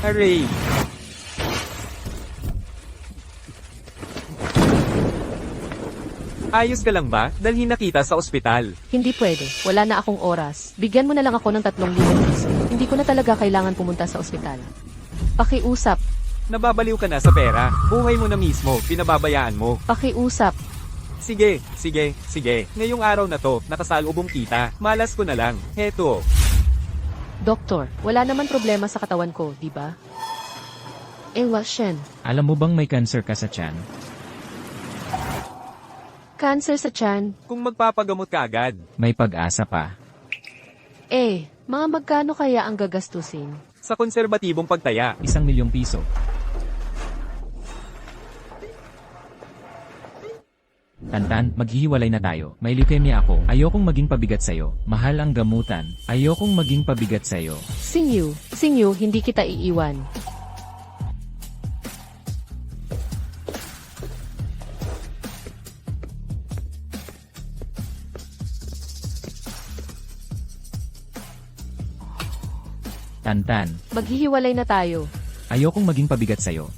Aray! Ayos ka lang ba? Dalhin na kita sa ospital. Hindi pwede. Wala na akong oras. Bigyan mo na lang ako ng 3,000 piso. Hindi ko na talaga kailangan pumunta sa ospital. Pakiusap. Nababaliw ka na sa pera. Buhay mo na mismo, pinababayaan mo. Pakiusap. Sige. Ngayong araw na to, nakasalubong kita. Malas ko na lang. Heto. Doktor, wala naman problema sa katawan ko, di ba? Shen. Alam mo bang may cancer ka sa tiyan? Cancer sa tiyan. Kung magpapagamot ka agad. May pag-asa pa. Mga magkano kaya ang gagastusin? Sa konserbatibong pagtaya. 1,000,000 piso. Tantan, maghihiwalay na tayo. May leukemia ako. Ayokong maging pabigat sa'yo. Mahal ang gamutan. Ayokong maging pabigat sa'yo. Singyu, hindi kita iiwan. Tantan, Maghihiwalay na tayo. ayokong maging pabigat sa'yo.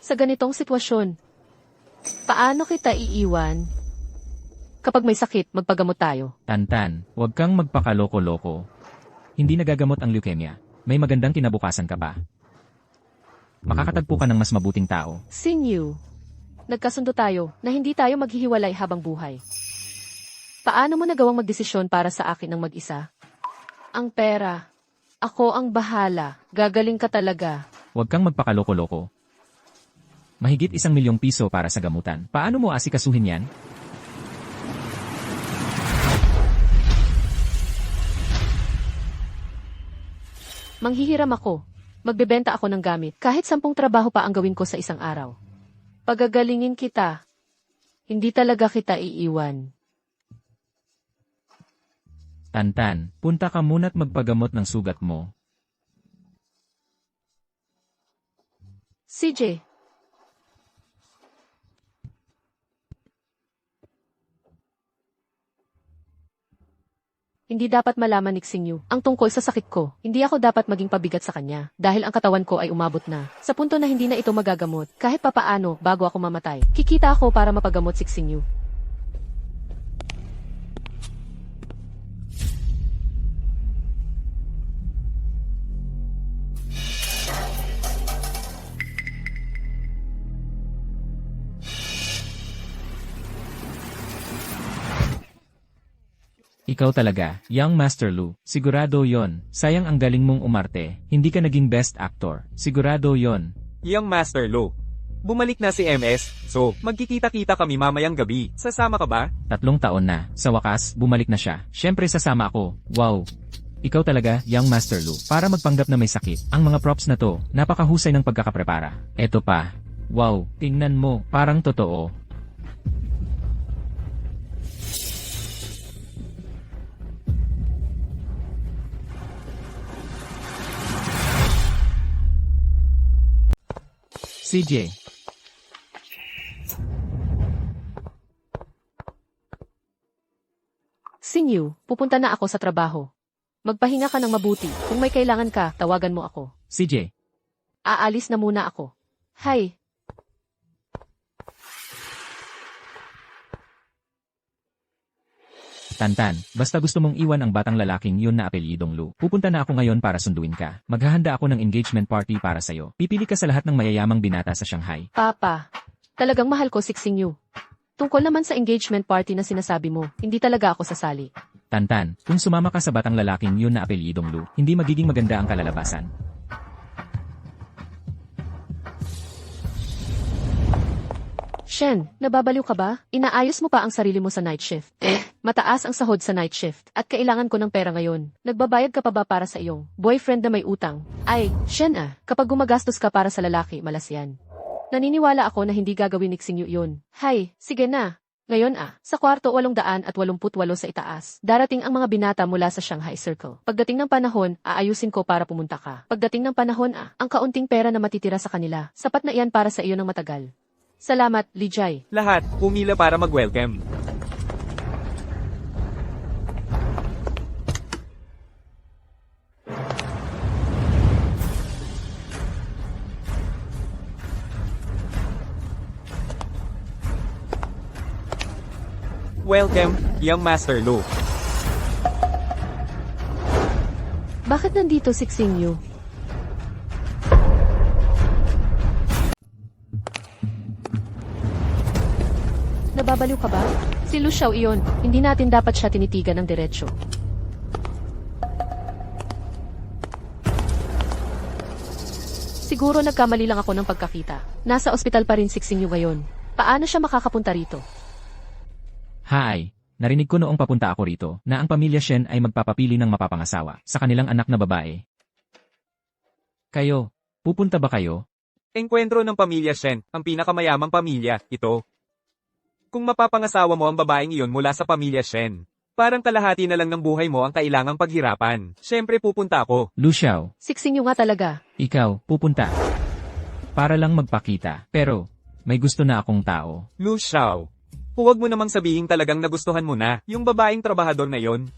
Sa ganitong sitwasyon, paano kita iiwan? Kapag may sakit, magpagamot tayo. Tantan, huwag kang magpakaloko-loko. Hindi nagagamot ang leukemia. May magandang kinabukasan ka pa. Makakatagpo ka ng mas mabuting tao. Singyu, nagkasundo tayo na hindi tayo maghihiwalay habang buhay. Paano mo nagawang magdesisyon para sa akin ng mag-isa? Ang pera. Ako ang bahala. Gagaling ka talaga. Huwag kang magpakaloko-loko. Mahigit 1,000,000 piso para sa gamutan. Paano mo asikasuhin yan? Manghihiram ako. Magbebenta ako ng gamit. Kahit 10 trabaho pa ang gawin ko sa isang araw. Pagagalingin kita. Hindi talaga kita iiwan. Tantan, punta ka muna't magpagamot ng sugat mo. CJ. Hindi dapat malaman ni Xingyu ang tungkol sa sakit ko. Hindi ako dapat maging pabigat sa kanya dahil ang katawan ko ay umabot na sa punto na hindi na ito magagamot kahit papaano bago ako mamatay. Kikita ako para mapagamot si Xingyu. Ikaw talaga, young Master Lu. Sigurado yon. Sayang ang galing mong umarte. Hindi ka naging best actor. Sigurado yon. Young Master Lo. Bumalik na si MS, so magkikita-kita kami mamayang gabi. Sasama ka ba? 3 taon na. Sa wakas, bumalik na siya. Siyempre sasama ako. Wow. Ikaw talaga, young Master Lu. Para magpanggap na may sakit. Ang mga props na to, napakahusay ng pagkakaprepara. Eto pa. Wow, tingnan mo, parang totoo. CJ. Xingyu, pupunta na ako sa trabaho. Magpahinga ka ng mabuti. Kung may kailangan ka, tawagan mo ako. CJ. Aalis na muna ako. Hi. Tantan, basta gusto mong iwan ang batang lalaking yun na apelyidong Lu. Pupunta na ako ngayon para sunduin ka. Maghahanda ako ng engagement party para sa'yo. Pipili ka sa lahat ng mayayamang binata sa Shanghai. Papa, talagang mahal ko si Xingyu. Tungkol naman sa engagement party na sinasabi mo, hindi talaga ako sasali. Tantan, kung sumama ka sa batang lalaking yun na apelyidong Lu, hindi magiging maganda ang kalalabasan. Shen, nababaliw ka ba? Inaayos mo pa ang sarili mo sa night shift. Mataas ang sahod sa night shift at kailangan ko ng pera ngayon. Nagbabayad ka pa ba para sa iyong boyfriend na may utang? Ay, Shen kapag gumagastos ka para sa lalaki, malas yan. Naniniwala ako na hindi gagawin ni Xingyu yun. Hay, sige na. Ngayon sa kwarto 888 sa itaas. Darating ang mga binata mula sa Shanghai Circle. Pagdating ng panahon, aayusin ko para pumunta ka. Pagdating ng panahon ang kaunting pera na matitira sa kanila, sapat na iyan para sa iyo ng matagal. Salamat, Lijay. Lahat, pumila para mag-welcome. Welcome, young Master Lu. Bakit nandito si Xingyu? Nababaliw ka ba? Si Lu Xiao iyon. Hindi natin dapat siya tinitigan ng diretsyo. Siguro nagkamali lang ako ng pagkakita. Nasa ospital pa rin si Xingyu ngayon. Paano siya makakapunta rito? Hi, narinig ko noong papunta ako rito na ang pamilya Shen ay magpapapili ng mapapangasawa sa kanilang anak na babae. Kayo, pupunta ba kayo? Engkwentro ng pamilya Shen, ang pinakamayamang pamilya, ito. Kung mapapangasawa mo ang babaeng iyon mula sa pamilya Shen, parang kalahati na lang ng buhay mo ang kailangang paghirapan. Siyempre pupunta ako. Lu Xiao, Si Xingyu nga talaga. ikaw, pupunta. Para lang magpakita, pero may gusto na akong tao. Lu Xiao, huwag mo namang sabihin talagang nagustuhan mo na yung babaeng trabahador na yon.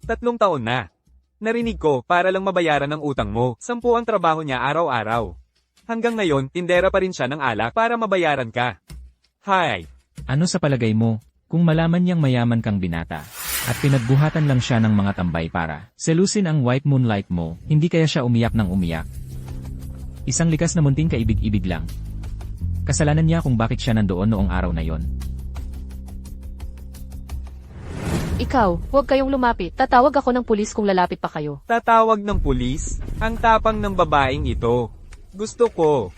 3 taon na. Narinig ko para lang mabayaran ang utang mo. 10 ang trabaho niya araw-araw. Hanggang ngayon, tindera pa rin siya ng alak para mabayaran ka. Hi! Ano sa palagay mo, kung malaman niyang mayaman kang binata, at pinagbuhatan lang siya ng mga tambay para selusin ang white moonlight mo, hindi kaya siya umiyak ng umiyak? Isang likas na munting kaibig-ibig lang. Kasalanan niya kung bakit siya nandoon noong araw na yon. Ikaw, huwag kayong lumapit. Tatawag ako ng pulis kung lalapit pa kayo. Tatawag ng pulis? Ang tapang ng babaeng ito. Gusto ko.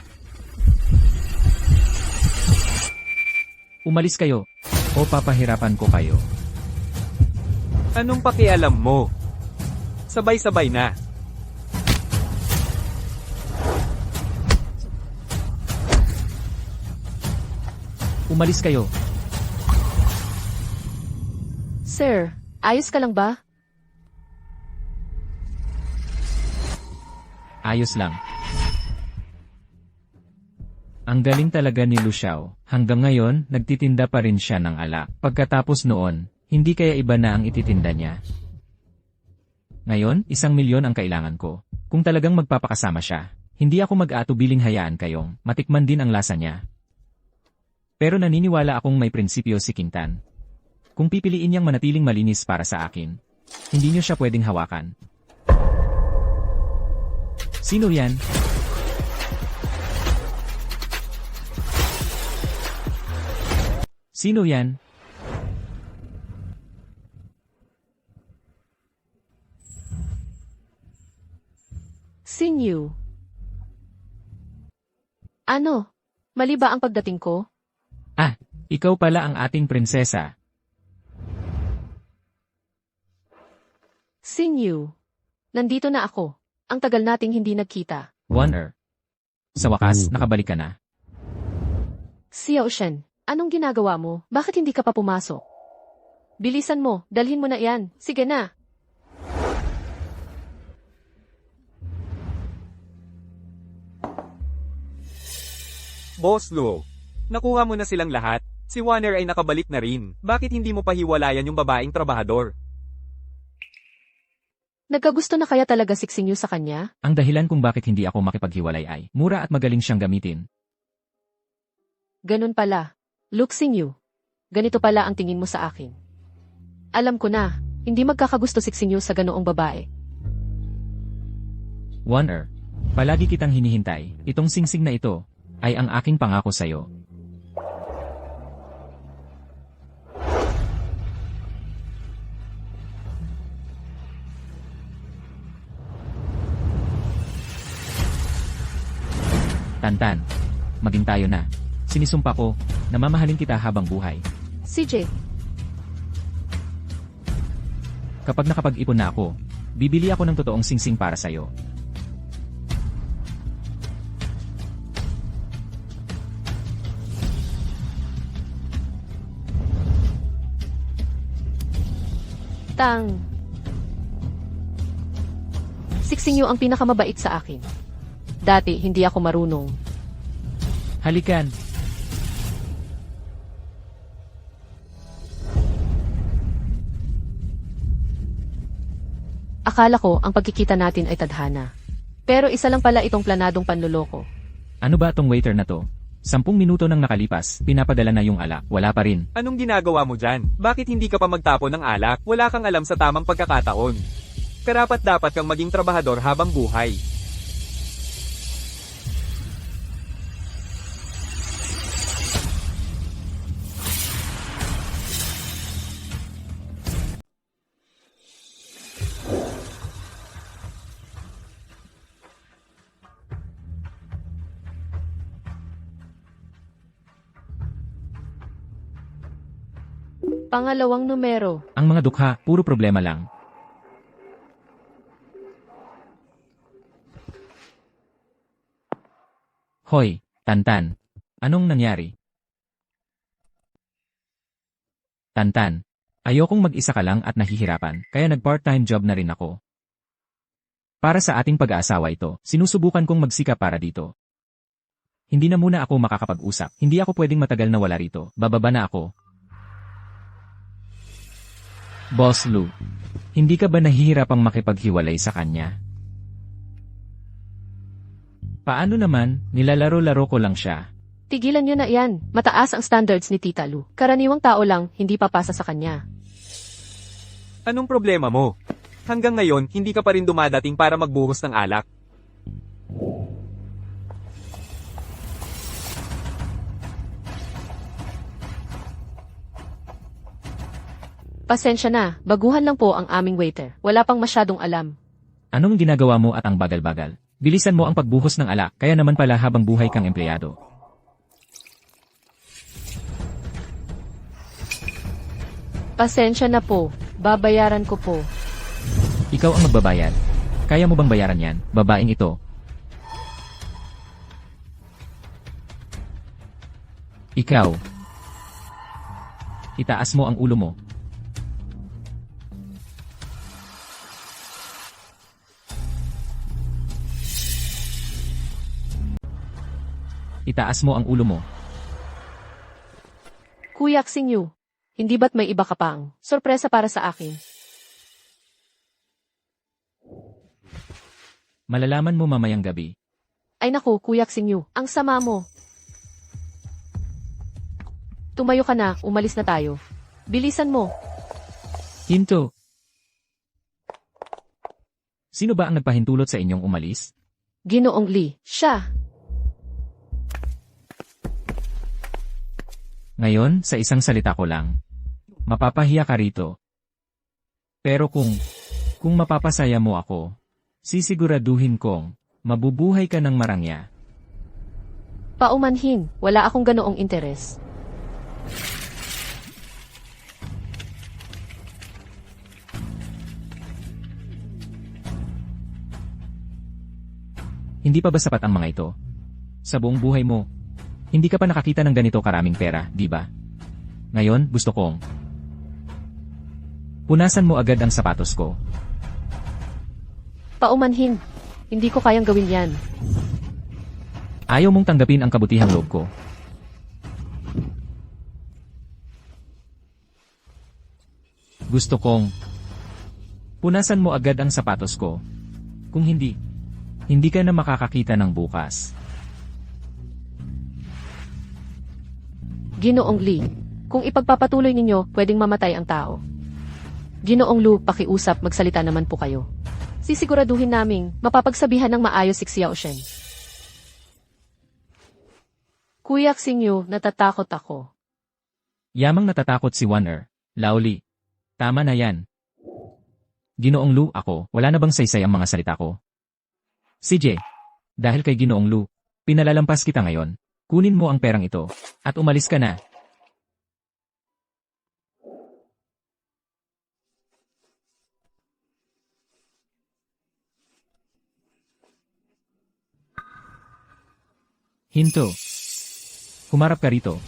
Umalis kayo, o papahirapan ko kayo. Anong pakialam mo? Sabay-sabay na. Umalis kayo. Sir, ayos ka lang ba? Ayos lang. Ang galing talaga ni Lu Xiao. Hanggang ngayon, nagtitinda pa rin siya ng alak. Pagkatapos noon, hindi kaya iba na ang ititinda niya. Ngayon, 1,000,000 ang kailangan ko. Kung talagang magpapakasama siya, hindi ako mag-atubiling hayaan kayong matikman din ang lasa niya. Pero naniniwala akong may prinsipyo si Quintan. Kung pipiliin niyang manatiling malinis para sa akin, hindi niyo siya pwedeng hawakan. Sino yan? Sino yan? Xingyu. Ano? Mali ba ang pagdating ko? Ah, ikaw pala ang ating prinsesa. Xingyu. Nandito na ako. Ang tagal nating hindi nagkita. Wonder. Sa wakas, nakabalik ka na. Xiao Shen, anong ginagawa mo? Bakit hindi ka pa pumasok? Bilisan mo, dalhin mo na yan. Sige na. Boss Lu, nakuha mo na silang lahat. Si Warner ay nakabalik na rin. Bakit hindi mo pahiwalayan yung babaeng trabahador? Nagkagusto na kaya talaga si Xingyu sa kanya? Ang dahilan kung bakit hindi ako makipaghiwalay ay mura at magaling siyang gamitin. Ganun pala. Look Xingyu. Ganito pala ang tingin mo sa akin. Alam ko na, hindi magkakagusto si Xingyu sa ganoong babae. Wonder. Palagi kitang hinihintay. Itong singsing na ito ay ang aking pangako sa'yo. Tantan, maging tayo na. Sinisumpa ko, na mamahalin kita habang buhay. CJ, Kapag nakapag-ipon na ako, bibili ako ng totoong singsing para sa'yo. Tang. Si Xingyu ang pinakamabait sa akin. Dati, hindi ako marunong. Halikan! Akala ko ang pagkikita natin ay tadhana. Pero isa lang pala itong planadong panloloko. Ano ba tong waiter na to? 10 minuto nang nakalipas, pinapadala na yung alak. Wala pa rin. Anong ginagawa mo dyan? Bakit hindi ka pa magtapon ng alak? Wala kang alam sa tamang pagkakataon. Karapat-dapat kang maging trabahador habang buhay. Pangalawang numero. Ang mga dukha, puro problema lang. Hoy, Tantan. Anong nangyari? Tantan. Ayokong mag-isa ka lang at nahihirapan, kaya nag-part-time job na rin ako. Para sa ating pag-aasawa ito, sinusubukan kong magsikap para dito. Hindi na muna ako makakapag-usap. Hindi ako pwedeng matagal na wala rito. Bababa na ako. Boss Lou, hindi ka ba nahihirapang makipaghiwalay sa kanya? Paano naman, nilalaro-laro ko lang siya. Tigilan nyo na yan. Mataas ang standards ni Tita Lu. Karaniwang tao lang, hindi papasa sa kanya. Anong problema mo? Hanggang ngayon, hindi ka pa rin dumadating para magbuhos ng alak. Pasensya na, baguhan lang po ang aming waiter. Wala pang masyadong alam. Anong ginagawa mo at ang bagal-bagal? Bilisan mo ang pagbuhos ng alak, kaya naman pala habang buhay kang empleyado. Pasensya na po. Babayaran ko po. Ikaw ang magbabayad. Kaya mo bang bayaran yan, babaeng ito? Ikaw. Itaas mo ang ulo mo. Itaas mo ang ulo mo. Kuya Xingyu, hindi ba't may iba ka pang sorpresa para sa akin? Malalaman mo mamayang gabi. Ay naku, Kuya Xingyu, ang sama mo. Tumayo ka na, umalis na tayo. Bilisan mo. Hinto. Sino ba ang nagpahintulot sa inyong umalis? Ginoong Lee, siya. Ngayon, sa isang salita ko lang. Mapapahiya ka rito. Pero kung mapapasaya mo ako, sisiguraduhin kong mabubuhay ka ng marangya. Paumanhin, wala akong ganoong interes. Hindi pa ba sapat ang mga ito? Sa buong buhay mo, hindi ka pa nakakita ng ganito karaming pera, di ba? Ngayon, gusto kong punasan mo agad ang sapatos ko. Paumanhin, hindi ko kayang gawin yan. Ayaw mong tanggapin ang kabutihang loob ko. Gusto kong punasan mo agad ang sapatos ko. Kung hindi ka na makakakita ng bukas. Ginoong Lee, kung ipagpapatuloy ninyo, pwedeng mamatay ang tao. Ginoong Lu, pakiusap, magsalita naman po kayo. Sisiguraduhin naming mapapagsabihan ng maayos si Xiao Shen. Kuya Xingyu, natatakot ako. Yamang natatakot si Wanner. Laoli. Tama na yan. Ginoong Lu, ako, wala na bang saysay ang mga salita ko? CJ, dahil kay Ginoong Lu, pinalalampas kita ngayon. Kunin mo ang perang ito, at umalis ka na. Hinto. Humarap ka rito.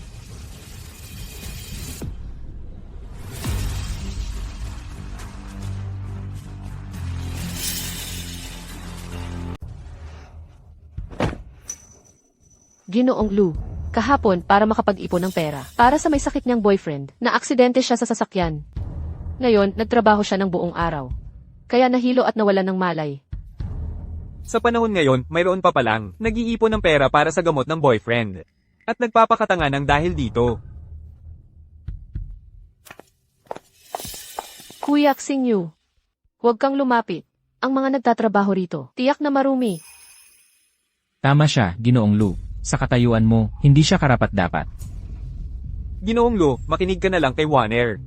Ginoong Lu, kahapon para makapag-ipon ng pera. Para sa may sakit niyang boyfriend, na aksidente siya sa sasakyan. Ngayon, nagtrabaho siya ng buong araw. Kaya nahilo at nawala ng malay. Sa panahon ngayon, mayroon pa palang, nag-iipon ng pera para sa gamot ng boyfriend. At nagpapakatanga ng dahil dito. Kuya Xingyu, huwag kang lumapit. Ang mga nagtatrabaho rito, tiyak na marumi. Tama siya, Ginoong Lu. Sa katayuan mo, hindi siya karapat-dapat. Ginoong Lu, makinig ka na lang kay Warner.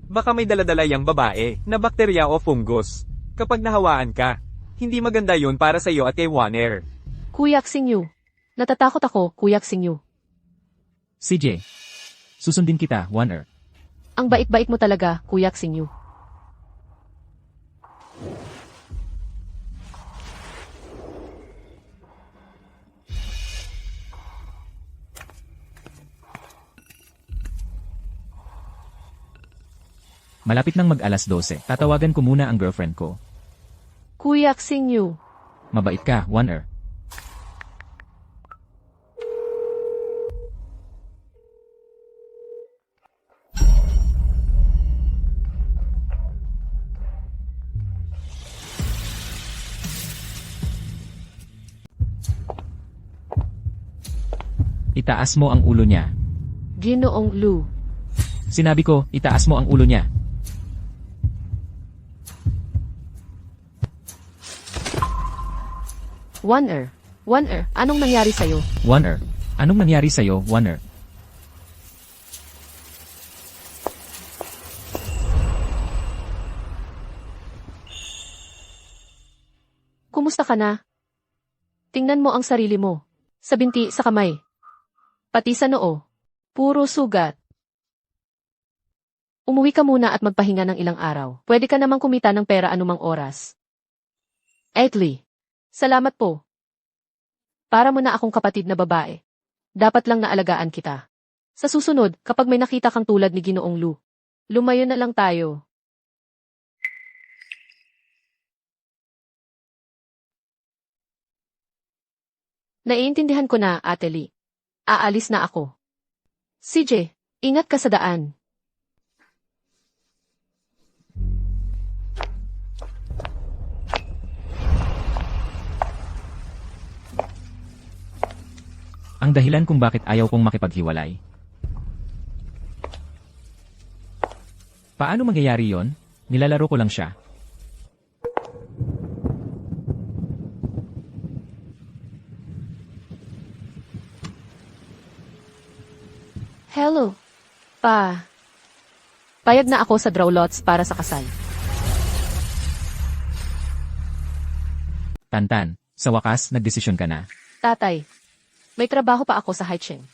Baka may daladala yang babae, na bakterya o fungus. Kapag nahawaan ka, hindi maganda yun para sa iyo at kay Warner. Kuya Xingyu, natatakot ako, Kuya Xingyu. CJ, susundin kita, Warner. Ang bait-bait mo talaga, Kuya Xingyu. Malapit nang mag-alas 12. Tatawagan ko muna ang girlfriend ko. Kuya Xingyu, Mabait ka, Warner. Itaas mo ang ulo niya. Ginoong Lu. Sinabi ko, itaas mo ang ulo niya. Warner, anong nangyari sa'yo? Warner, anong nangyari sa'yo, Warner? Kumusta ka na? Tingnan mo ang sarili mo. Sa binti, sa kamay. Pati sa noo. Puro sugat. Umuwi ka muna at magpahinga ng ilang araw. Pwede ka namang kumita ng pera anumang oras. Edley, salamat po. Para mo na akong kapatid na babae. Dapat lang naalagaan kita. Sa susunod, kapag may nakita kang tulad ni Ginoong Lu, lumayo na lang tayo. Naiintindihan ko na, Ate Lee. Aalis na ako. CJ, ingat ka sa daan. Ang dahilan kung bakit ayaw kong makipaghiwalay. Paano mangyayari yon? Nilalaro ko lang siya. Hello. Payag na ako sa draw lots para sa kasal. Tantan, sa wakas, nagdesisyon ka na. Tatay, may trabaho pa ako sa Haicheng.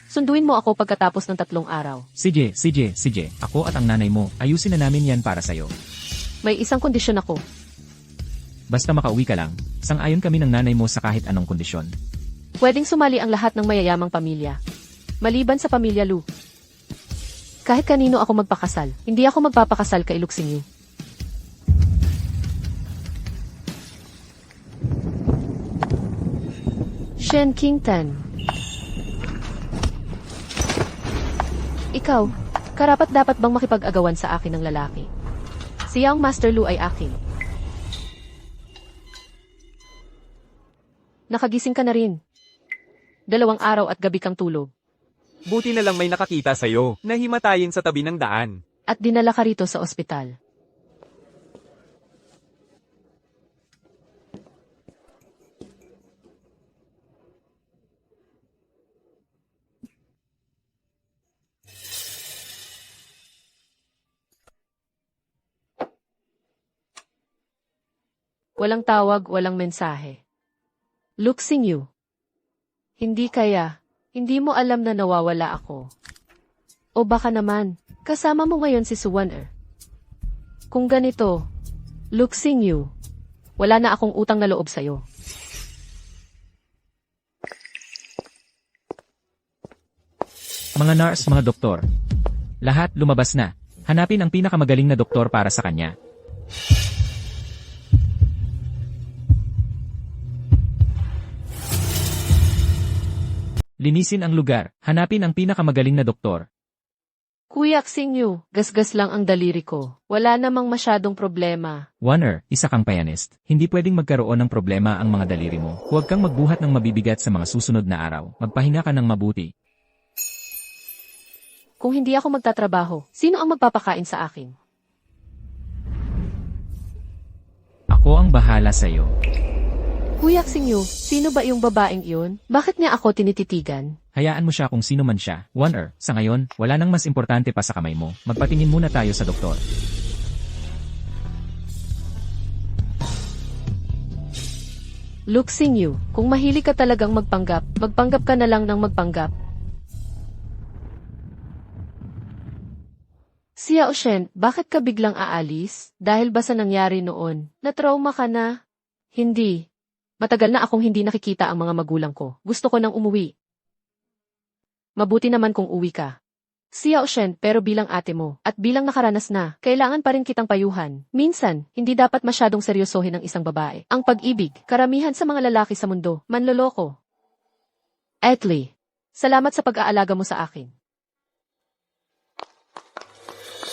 Sunduin mo ako pagkatapos ng 3 araw. CJ, ako at ang nanay mo, ayusin na namin yan para sa'yo. May isang kondisyon ako. Basta makauwi ka lang, sang-ayon kami ng nanay mo sa kahit anong kondisyon. Pwedeng sumali ang lahat ng mayayamang pamilya. Maliban sa pamilya Lu. Kahit kanino ako magpakasal, hindi ako magpapakasal kay Lu Xingyu. Shen Qingtan. Ikaw, karapat dapat bang makipag-agawan sa akin ng lalaki? Si Yang Master Lu ay akin. Nakagising ka na rin. 2 araw at gabi kang tulog. Buti na lang may nakakita sa'yo, na himatayin sa tabi ng daan. At dinala ka rito sa ospital. Walang tawag, walang mensahe. Lu Xingyu. Hindi mo alam na nawawala ako. O baka naman, kasama mo ngayon si Warner. Kung ganito, Lu Xingyu, wala na akong utang na loob sa'yo. Mga nurse, mga doktor. Lahat lumabas na. Hanapin ang pinakamagaling na doktor para sa kanya. Linisin ang lugar. Hanapin ang pinakamagaling na doktor. Kuya Xingyu, gasgas lang ang daliri ko. Wala namang masyadong problema. Warner, isa kang pianist. Hindi pwedeng magkaroon ng problema ang mga daliri mo. Huwag kang magbuhat ng mabibigat sa mga susunod na araw. Magpahinga ka ng mabuti. Kung hindi ako magtatrabaho, sino ang magpapakain sa akin? Ako ang bahala sa'yo. Kuya Xingyu, sino ba yung babaeng iyon? Bakit niya ako tinititigan? Hayaan mo siya kung sino man siya. Warner, sa ngayon, wala nang mas importante pa sa kamay mo. Magpatingin muna tayo sa doktor. Luke Xingyu, kung mahilig ka talagang magpanggap ka na lang ng magpanggap. Xiao Shen, bakit ka biglang aalis? Dahil ba sa nangyari noon? Na-trauma ka na? Hindi. Matagal na akong hindi nakikita ang mga magulang ko. Gusto ko nang umuwi. Mabuti naman kung uwi ka. Xiao Shen, pero bilang ate mo, at bilang nakaranas na, kailangan pa rin kitang payuhan. Minsan, hindi dapat masyadong seryosohin ng isang babae. Ang pag-ibig, karamihan sa mga lalaki sa mundo, manloloko. Etli, salamat sa pag-aalaga mo sa akin.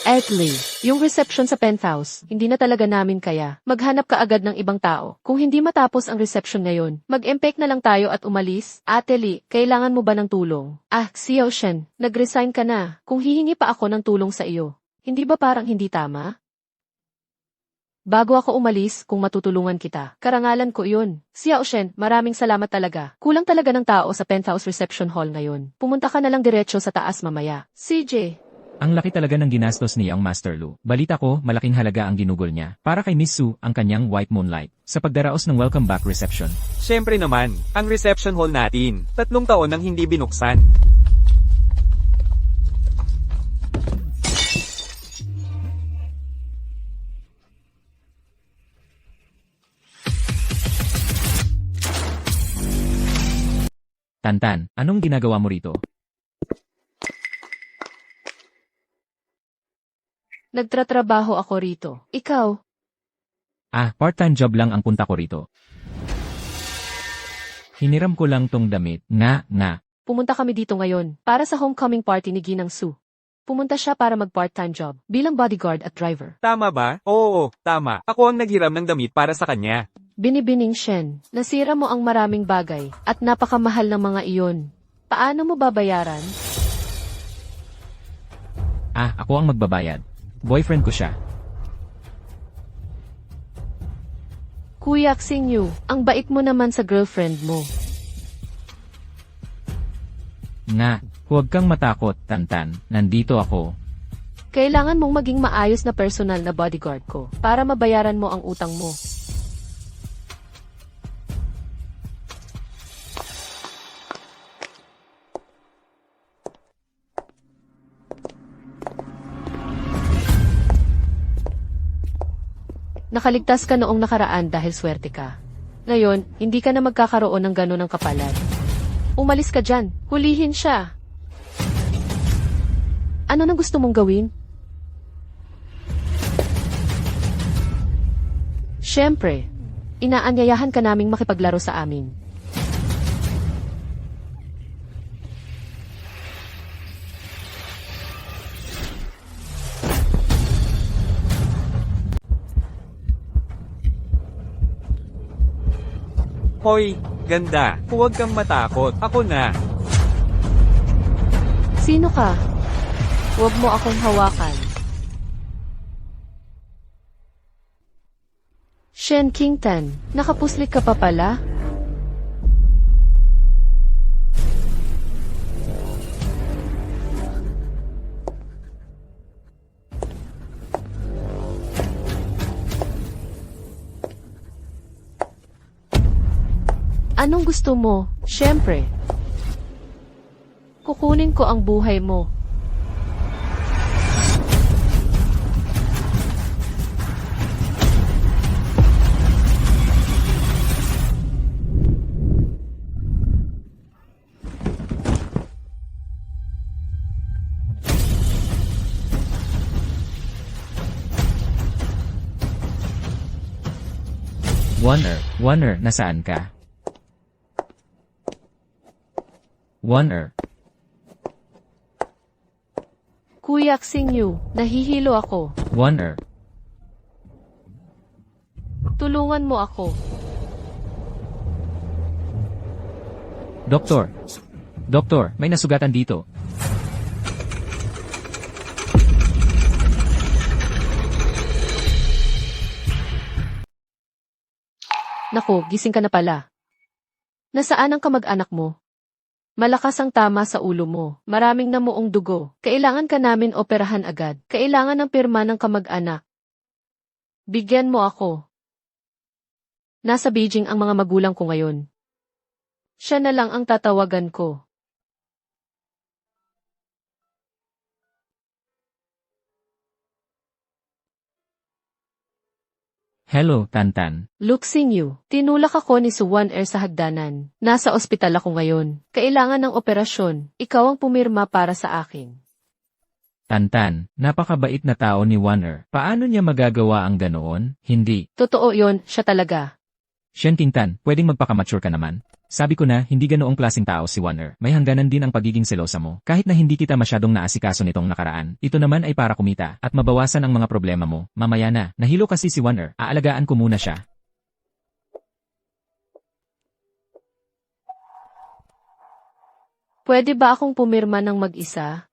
Etli, yung reception sa penthouse, hindi na talaga namin kaya. Maghanap ka agad ng ibang tao. Kung hindi matapos ang reception ngayon, mag-empake na lang tayo at umalis. Ate Li, kailangan mo ba ng tulong? Xiao Shen, nag-resign ka na. Kung hihingi pa ako ng tulong sa iyo, hindi ba parang hindi tama? Bago ako umalis, kung matutulungan kita, karangalan ko yun. Xiao Shen, maraming salamat talaga. Kulang talaga ng tao sa penthouse reception hall ngayon. Pumunta ka na lang diretso sa taas mamaya. CJ. Ang laki talaga ng ginastos ni Young Master Lu. Balita ko, malaking halaga ang ginugol niya. Para kay Miss Su, ang kanyang White Moonlight. Sa pagdaraos ng welcome back reception. Siyempre naman, ang reception hall natin. 3 taon nang hindi binuksan. Tantan, anong ginagawa mo rito? Nagtratrabaho ako rito. Ikaw? Part-time job lang ang punta ko rito. Hiniram ko lang tong damit. Nga. Pumunta kami dito ngayon para sa homecoming party ni Ginang Su. Pumunta siya para mag-part-time job bilang bodyguard at driver. Tama ba? Oo, tama. Ako ang naghiram ng damit para sa kanya. Binibining Shen, nasira mo ang maraming bagay at napakamahal ng mga iyon. Paano mo babayaran? Ako ang magbabayad. Boyfriend ko siya. Kuya Xingyu, ang bait mo naman sa girlfriend mo. Huwag kang matakot, Tantan. Nandito ako. Kailangan mong maging maayos na personal na bodyguard ko para mabayaran mo ang utang mo. Nakaligtas ka noong nakaraan dahil swerte ka. Ngayon, hindi ka na magkakaroon ng gano'n ng kapalan. Umalis ka dyan. Hulihin siya. Ano nang gusto mong gawin? Siyempre, inaanyayahan ka naming makipaglaro sa amin. Hoy, ganda. Huwag kang matakot. Ako na. Sino ka? Huwag mo akong hawakan. Shen Qingtan, nakapuslit ka pa pala? Anong gusto mo? Siyempre. Kukunin ko ang buhay mo. Warner, nasaan ka? Warner. Kuya Xingyu, nahihilo ako. Wonder. Tulungan mo ako. Doktor. Doktor, may nasugatan dito. Naku, gising ka na pala. Nasaan ang kamag-anak mo? Malakas ang tama sa ulo mo. Maraming namuong dugo. Kailangan ka namin operahan agad. Kailangan ng pirma ng kamag-anak. Bigyan mo ako. Nasa Beijing ang mga magulang ko ngayon. Siya na lang ang tatawagan ko. Hello, Tantan. Luke Xingyu, tinulak ako ni Suwan Air sa hagdanan. Nasa ospital ako ngayon. Kailangan ng operasyon. Ikaw ang pumirma para sa akin. Tantan, napakabait na tao ni Wanner. Paano niya magagawa ang ganoon? Hindi. Totoo yon, siya talaga. Shen Tingtan, pwedeng magpakamature ka naman? Sabi ko na, hindi ganoong klaseng tao si Wanner. May hangganan din ang pagiging selosa mo. Kahit na hindi kita masyadong naasikaso nitong nakaraan, ito naman ay para kumita at mabawasan ang mga problema mo. Mamaya na, nahilo kasi si Wanner. Aalagaan ko muna siya. Pwede ba akong pumirma ng mag-isa?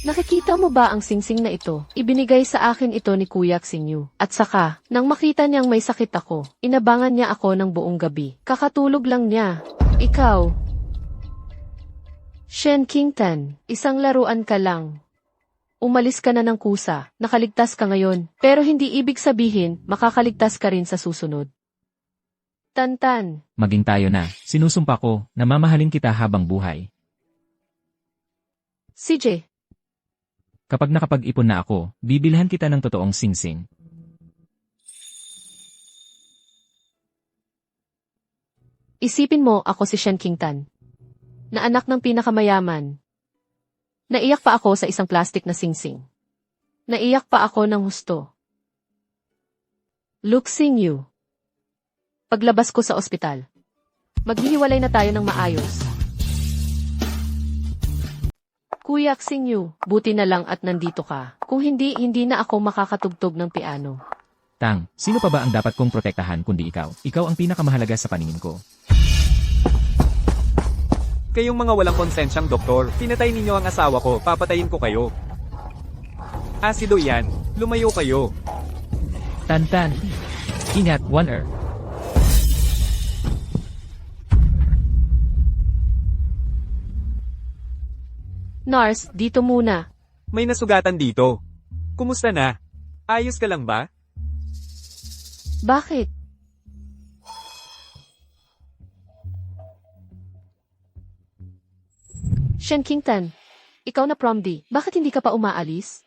Nakikita mo ba ang singsing na ito? Ibinigay sa akin ito ni Kuya Xingyu. At saka, nang makita niyang may sakit ako, inabangan niya ako ng buong gabi. Kakatulog lang niya. Ikaw. Shen Qingtan, isang laruan ka lang. Umalis ka na ng kusa, nakaligtas ka ngayon, pero hindi ibig sabihin makakaligtas ka rin sa susunod. Tantan. Maging tayo na. Sinusumpa ko, na mamahalin kita habang buhay. CJ. Kapag nakapag-ipon na ako, bibilhan kita ng totoong singsing. Isipin mo ako si Shen Qingtan, na anak ng pinakamayaman. Naiyak pa ako sa isang plastic na singsing. Naiyak pa ako ng husto. Luke Xingyu. Paglabas ko sa ospital, maghihiwalay na tayo ng maayos. Kuya Xingyu, buti na lang at nandito ka. Kung hindi, hindi na ako makakatugtog ng piano. Tang, sino pa ba ang dapat kong protektahan kundi ikaw? Ikaw ang pinakamahalaga sa paningin ko. Kayong mga walang konsensyang doktor, pinatay ninyo ang asawa ko, papatayin ko kayo. Asido yan, lumayo kayo. Tantan. Ingat, Wanner. Nars, dito muna. May nasugatan dito. Kumusta na? Ayos ka lang ba? Bakit? Shen Qingtan, ikaw na prom D, bakit hindi ka pa umaalis?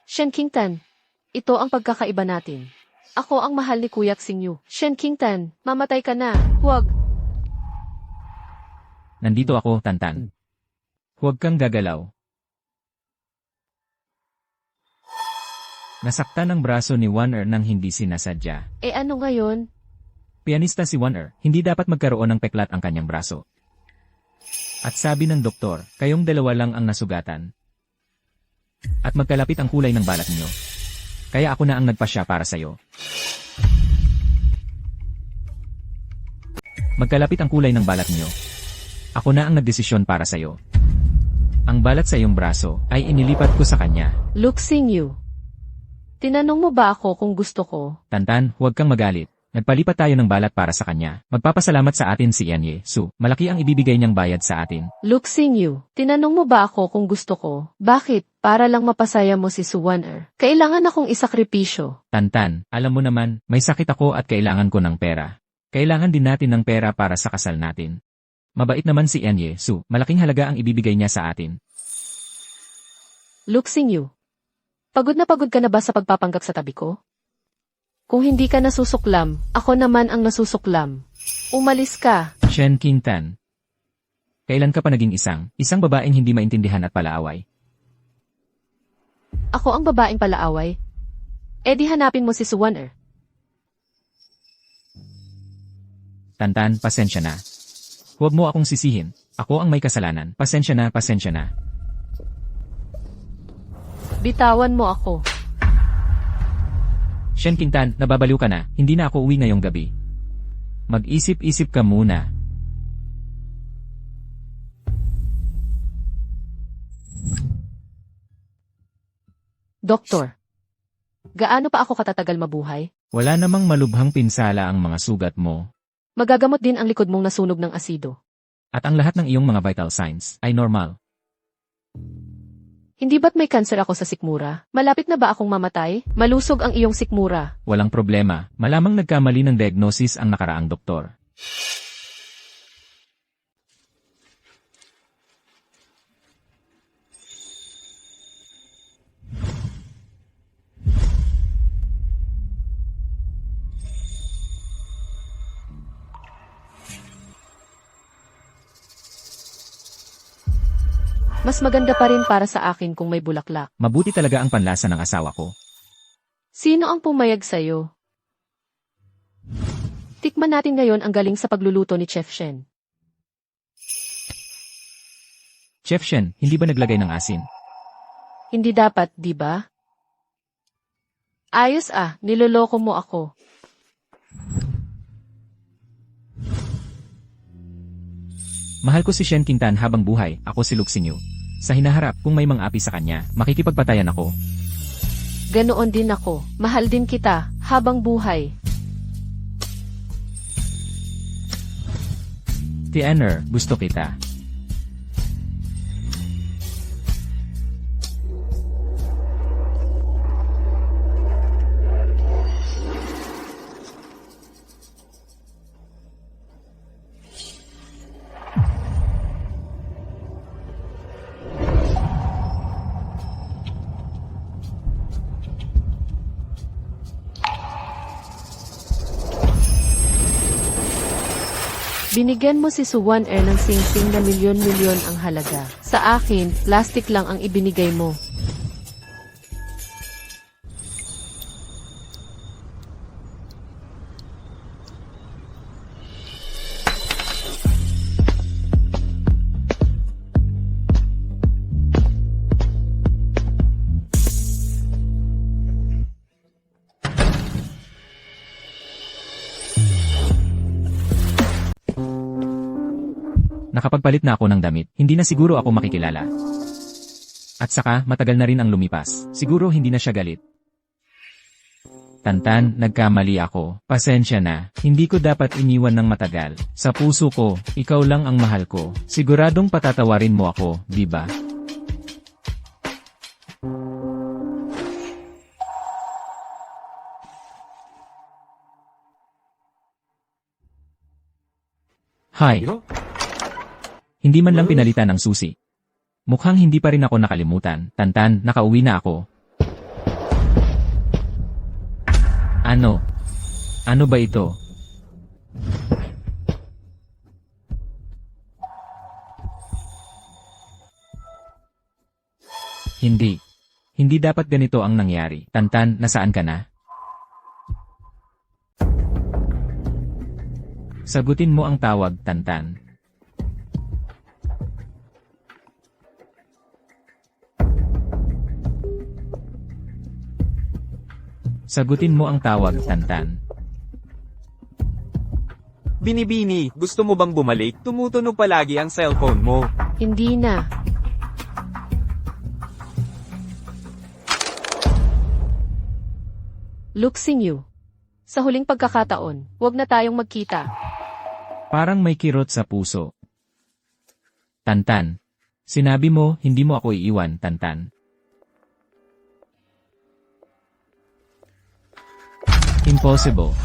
Shen Qingtan, ito ang pagkakaiba natin. Ako ang mahal ni Kuya Xingyu. Shen Qingtan, mamatay ka na. Huwag. Nandito ako, Tantan. Huwag kang gagalaw. Nasaktan ang braso ni Wanner nang hindi sinasadya. Eh ano ngayon? Pianista si Wanner, hindi dapat magkaroon ng peklat ang kanyang braso. At sabi ng doktor, kayong dalawa lang ang nasugatan. At magkalapit ang kulay ng balat niyo. Kaya ako na ang nagpasya para sa'yo. Magkalapit ang kulay ng balat niyo. Ako na ang nagdesisyon para sa'yo. Ang balat sa iyong braso ay inilipat ko sa kanya. Luke Xingyu. Tinanong mo ba ako kung gusto ko? Tantan, huwag kang magalit. Nagpalipat tayo ng balat para sa kanya. Magpapasalamat sa atin si Enye Su. Malaki ang ibibigay niyang bayad sa atin. Luke Xingyu, tinanong mo ba ako kung gusto ko? Bakit? Para lang mapasaya mo si Suwaner. Kailangan akong isakripisyo. Tantan, alam mo naman, may sakit ako at kailangan ko ng pera. Kailangan din natin ng pera para sa kasal natin. Mabait naman si Enye Su. Malaking halaga ang ibibigay niya sa atin. Luke Xingyu, pagod ka na ba sa pagpapanggap sa tabi ko? Kung hindi ka nasusuklam, ako naman ang nasusuklam. Umalis ka. Shen Qingtan. Kailan ka pa naging isang babaeng hindi maintindihan at palaaway? Ako ang babaeng palaaway. Eh di hanapin mo si Suwan. Tantan, pasensya na. Huwag mo akong sisihin. Ako ang may kasalanan. Pasensya na, pasensya na. Bitawan mo ako. Shen Qingtan, nababaliw ka na. Hindi na ako uwi ngayong gabi. Mag-isip-isip ka muna. Doktor. Gaano pa ako katatagal mabuhay? Wala namang malubhang pinsala ang mga sugat mo. Magagamot din ang likod mong nasunog ng asido. At ang lahat ng iyong mga vital signs ay normal. Hindi ba't may cancer ako sa sikmura? Malapit na ba akong mamatay? Malusog ang iyong sikmura. Walang problema. Malamang nagkamali ng diagnosis ang nakaraang doktor. Mas maganda pa rin para sa akin kung may bulaklak. Mabuti talaga ang panlasa ng asawa ko. Sino ang pumayag sa'yo? Tikman natin ngayon ang galing sa pagluluto ni Chef Shen. Chef Shen, hindi ba naglagay ng asin? Hindi dapat, di ba? Ayos niloloko mo ako. Mahal ko si Shen Qingtan habang buhay, ako si Luxinyu. Sa hinaharap, kung may mang-api sa kanya, makikipagpatayan ako. Ganoon din ako. Mahal din kita, habang buhay. Tianer, gusto kita. Binigyan mo si Suwan ng sing-sing na milyon-milyon ang halaga. Sa akin, plastic lang ang ibinigay mo. Nakapagpalit na ako ng damit, hindi na siguro ako makikilala. At saka, matagal na rin ang lumipas, siguro hindi na siya galit. Tantan, nagkamali ako, pasensya na, hindi ko dapat iniwan ng matagal. Sa puso ko, ikaw lang ang mahal ko, siguradong patatawarin mo ako, di ba? Hi. Hindi man lang pinalitan ng susi. Mukhang hindi pa rin ako nakalimutan. Tantan, nakauwi na ako. Ano? Ano ba ito? Hindi. Hindi dapat ganito ang nangyari. Tantan, nasaan ka na? Sagutin mo ang tawag, Tantan. Sagutin mo ang tawag, Tantan. Binibini, gusto mo bang bumalik? Tumutunog palagi ang cellphone mo. Hindi na. Luxinyu. Sa huling pagkakataon, huwag na tayong magkita. Parang may kirot sa puso. Tantan. Sinabi mo, hindi mo ako iiwan, Tantan. Impossible.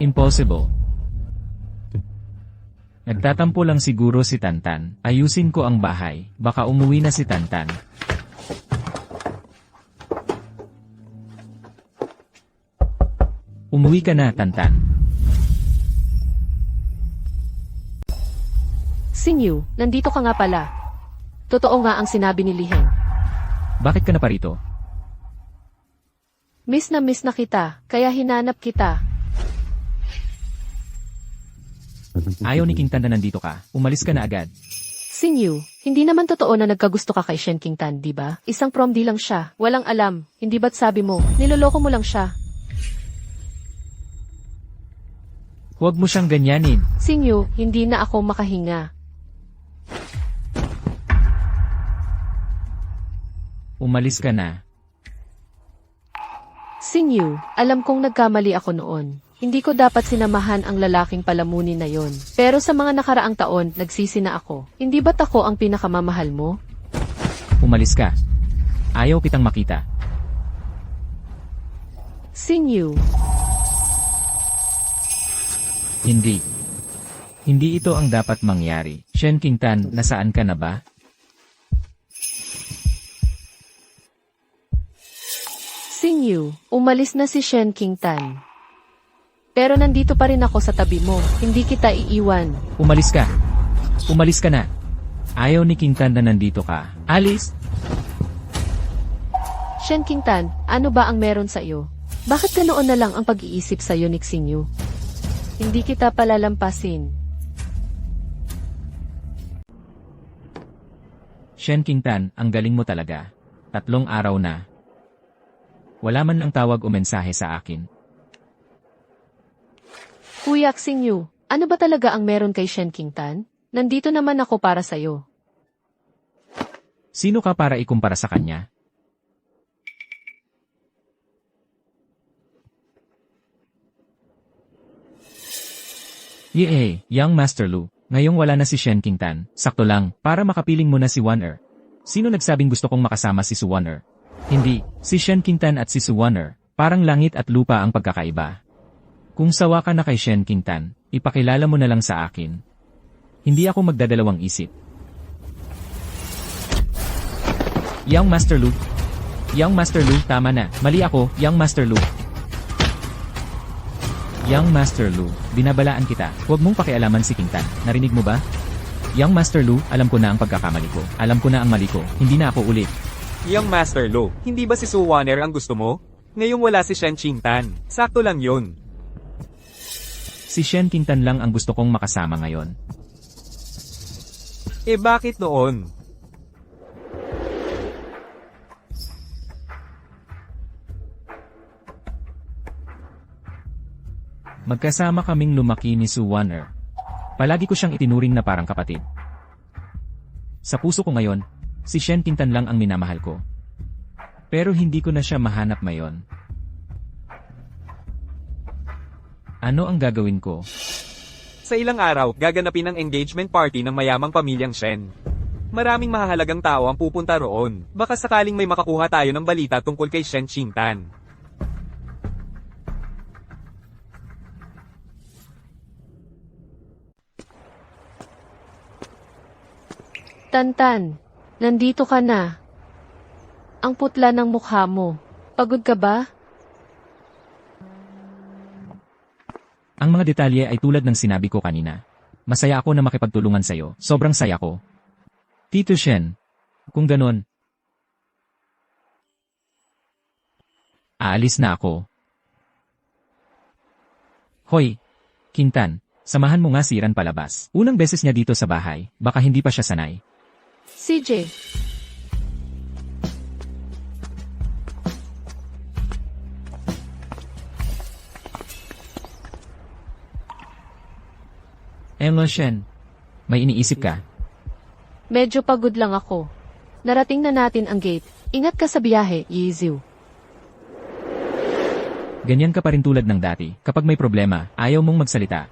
Impossible. Nagtatampo lang siguro si Tantan. Ayusin ko ang bahay. Baka umuwi na si Tantan. Umuwi ka na, Tantan. Xingyu, nandito ka nga pala. Totoo nga ang sinabi ni Li Heng. Bakit ka na parito? Miss na kita, kaya hinanap kita. Ayaw ni King Tan na nandito ka. Umalis ka na agad. Xingyu, hindi naman totoo na nagkagusto ka kay Shen Qingtan, di ba? Isang prom di lang siya, walang alam. Hindi ba't sabi mo, niloloko mo lang siya? Huwag mo siyang ganyanin. Xingyu, hindi na ako makahinga. Umalis ka na. Xingyu, alam kong nagkamali ako noon. Hindi ko dapat sinamahan ang lalaking palamunin na yon. Pero sa mga nakaraang taon, nagsisi na ako. Hindi ba't ako ang pinakamamahal mo? Umalis ka. Ayaw kitang makita. Xingyu, Hindi. Hindi ito ang dapat mangyari. Shen Qingtan, nasaan ka na ba? Xingyu, umalis na si Shen Qingtan. Pero nandito pa rin ako sa tabi mo. Hindi kita iiwan. Umalis ka. Umalis ka na. Ayaw ni Qingtan na nandito ka. Alice! Shen Qingtan, ano ba ang meron sa iyo? Bakit ganoon na lang ang pag-iisip sa iyo ni Xingyu? Hindi kita palalampasin. Shen Qingtan, ang galing mo talaga. 3 araw na. Wala man ang tawag o mensahe sa akin. Kuya Xingyu, ano ba talaga ang meron kay Shen Qingtan? Nandito naman ako para sa'yo. Sino ka para ikumpara sa kanya? Yehey, Young Master Lu. Ngayong wala na si Shen Qingtan, sakto lang, para makapiling mo na si Wan-er. Sino nagsabing gusto kong makasama si Su Wan-er? Hindi, si Shen Qingtan at si Su Wan-er, parang langit at lupa ang pagkakaiba. Kung sawa ka na kay Shen Qingtan, ipakilala mo na lang sa akin. Hindi ako magdadalawang isip. Young Master Lu. Young Master Lu, tama na. Mali ako, Young Master Lu. Young Master Lu, binabalaan kita. Huwag mong pakialaman si Qingtan. Narinig mo ba? Young Master Lu, alam ko na ang pagkakamali ko. Alam ko na ang mali ko. Hindi na ako ulit. Young Master Lu, hindi ba si Su Wan-er ang gusto mo? Ngayong wala si Shen Qingtan. Sakto lang yun. Si Shen Qingtan lang ang gusto kong makasama ngayon. Eh bakit noon? Magkasama kaming lumaki ni Su Wan-er. Palagi ko siyang itinuring na parang kapatid. Sa puso ko ngayon, si Shen Qingtan lang ang minamahal ko. Pero hindi ko na siya mahanap ngayon. Ano ang gagawin ko? Sa ilang araw, gaganapin ang engagement party ng mayamang pamilyang Shen. Maraming mahahalagang tao ang pupunta roon. Baka sakaling may makakuha tayo ng balita tungkol kay Shen Qingtan. Tantan, nandito ka na. Ang putla ng mukha mo. Pagod ka ba? Ang mga detalye ay tulad ng sinabi ko kanina. Masaya ako na makipagtulungan sa'yo. Sobrang saya ko. Tito Shen, kung ganon, aalis na ako. Hoy, Qingtan, samahan mo nga si Ran palabas. Unang beses niya dito sa bahay, baka hindi pa siya sanay. CJ, Emma Shen, may iniisip ka? medyo pagod lang ako. Narating na natin ang gate. Ingat ka sa biyahe, Yizu. Ganyan ka pa rin tulad ng dati. Kapag may problema, ayaw mong magsalita.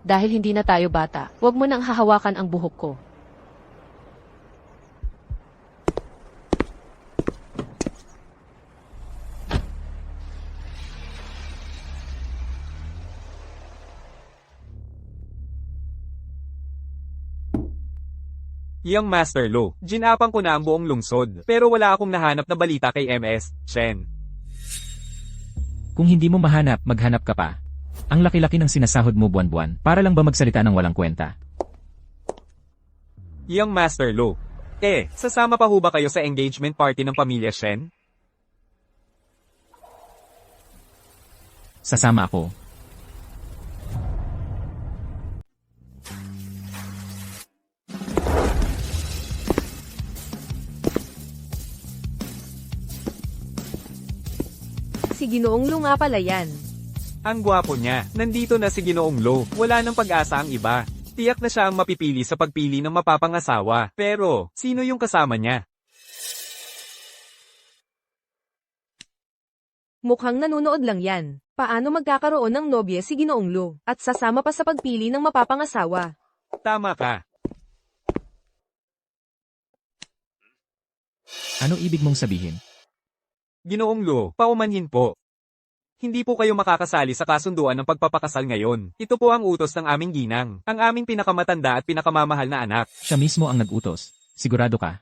Dahil hindi na tayo bata, huwag mo nang hahawakan ang buhok ko. Young Master Lu, ginapang ko na ang buong lungsod. Pero wala akong nahanap na balita kay MS, Shen. Kung hindi mo mahanap, maghanap ka pa. Ang laki-laki ng sinasahod mo buwan-buwan, para lang ba magsalita ng walang kwenta? Young Master Lu. Sasama pa ho ba kayo sa engagement party ng pamilya Shen? Sasama ako. Si Ginoong Lu nga pala yan. Ang gwapo niya. Nandito na si Ginoong Lo. Wala nang pag-asa ang iba. Tiyak na siya ang mapipili sa pagpili ng mapapangasawa. Pero, sino yung kasama niya? Mukhang nanonood lang yan. Paano magkakaroon ng nobya si Ginoong Lu at sasama pa sa pagpili ng mapapangasawa? Tama ka. Ano ibig mong sabihin? Ginoong Lo, paumanhin po. Hindi po kayo makakasali sa kasunduan ng pagpapakasal ngayon. Ito po ang utos ng aming ginang, ang aming pinakamatanda at pinakamamahal na anak. Siya mismo ang nag-utos. Sigurado ka?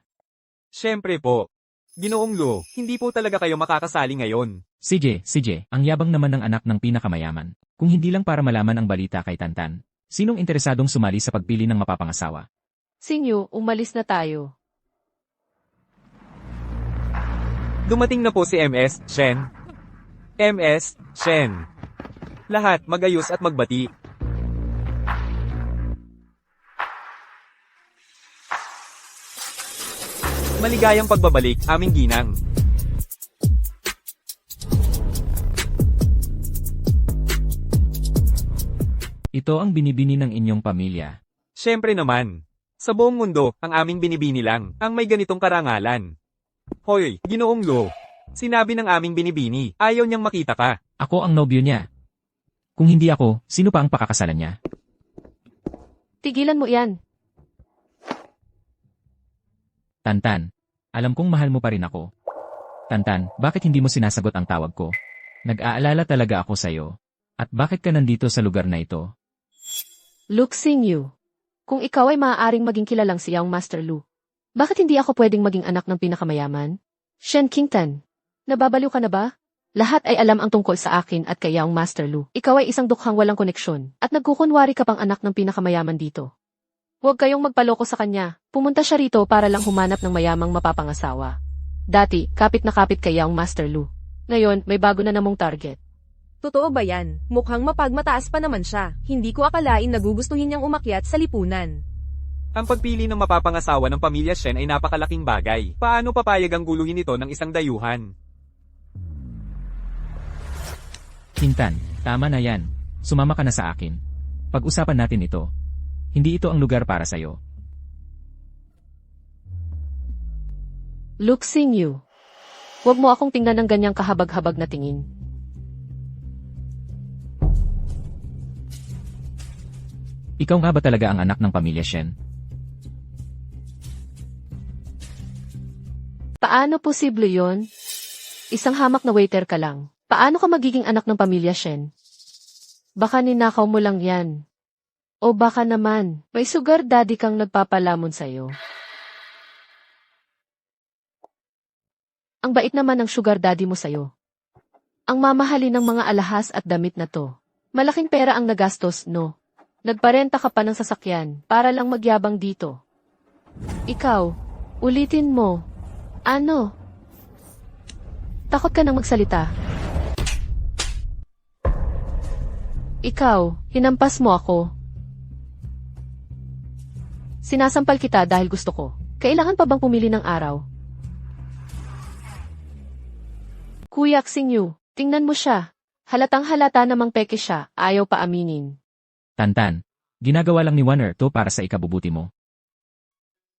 Siyempre po. Ginoong Lo, hindi po talaga kayo makakasali ngayon. CJ, ang yabang naman ng anak ng pinakamayaman. Kung hindi lang para malaman ang balita kay Tantan, sinong interesadong sumali sa pagpili ng mapapangasawa? Singyu, umalis na tayo. Dumating na po si MS, Shen. MS, Shen. Lahat magayos at magbati. Maligayang pagbabalik, aming ginang. Ito ang binibini ng inyong pamilya. Siyempre naman. Sa buong mundo, ang aming binibini lang, ang may ganitong karangalan. Hoy, Ginoong Lo. Sinabi ng aming binibini, ayaw niyang makita ka. Ako ang nobyo niya. Kung hindi ako, sino pa ang pakakasalan niya? Tigilan mo yan. Tantan, alam kong mahal mo pa rin ako. Tantan, bakit hindi mo sinasagot ang tawag ko? Nag-aalala talaga ako sa'yo. At bakit ka nandito sa lugar na ito? Look, Singyu. Kung ikaw ay maaaring maging kilalang si Young Master Lu, bakit hindi ako pwedeng maging anak ng pinakamayaman? Shen Qingtan, nababaliw ka na ba? Lahat ay alam ang tungkol sa akin at kay Young Master Lu. Ikaw ay isang dukhang walang koneksyon, at nagkukunwari ka pang anak ng pinakamayaman dito. Huwag kayong magpaloko sa kanya. Pumunta siya rito para lang humanap ng mayamang mapapangasawa. Dati, kapit na kapit kay Young Master Lu. Ngayon, may bago na namong target. Totoo ba yan? Mukhang mapagmataas pa naman siya. Hindi ko akalain nagugustuhin niyang umakyat sa lipunan. Ang pagpili ng mapapangasawa ng pamilya Shen ay napakalaking bagay. Paano papayag ang guluhin ito ng isang dayuhan? Qingtan, tama na yan. Sumama ka na sa akin. Pag-usapan natin ito. Hindi ito ang lugar para sa'yo. Look, Singyu. Huwag mo akong tingnan ng ganyang kahabag-habag na tingin. Ikaw nga ba talaga ang anak ng pamilya Shen? Paano posible yon? Isang hamak na waiter ka lang. Paano ka magiging anak ng pamilya Shen? Baka ninakaw mo lang yan. O baka naman, may sugar daddy kang nagpapalamon sa'yo. Ang bait naman ng sugar daddy mo sa'yo. Ang mamahalin ng mga alahas at damit na to. Malaking pera ang nagastos, no? Nagparenta ka pa ng sasakyan para lang magyabang dito. Ikaw, ulitin mo. Ano? Takot ka nang magsalita. Ikaw, hinampas mo ako. Sinasampal kita dahil gusto ko. Kailangan pa bang pumili ng araw? Kuya Xingyu, tingnan mo siya. Halatang halata namang peke siya, ayaw pa aminin. Tantan, ginagawa lang ni Warner to para sa ikabubuti mo.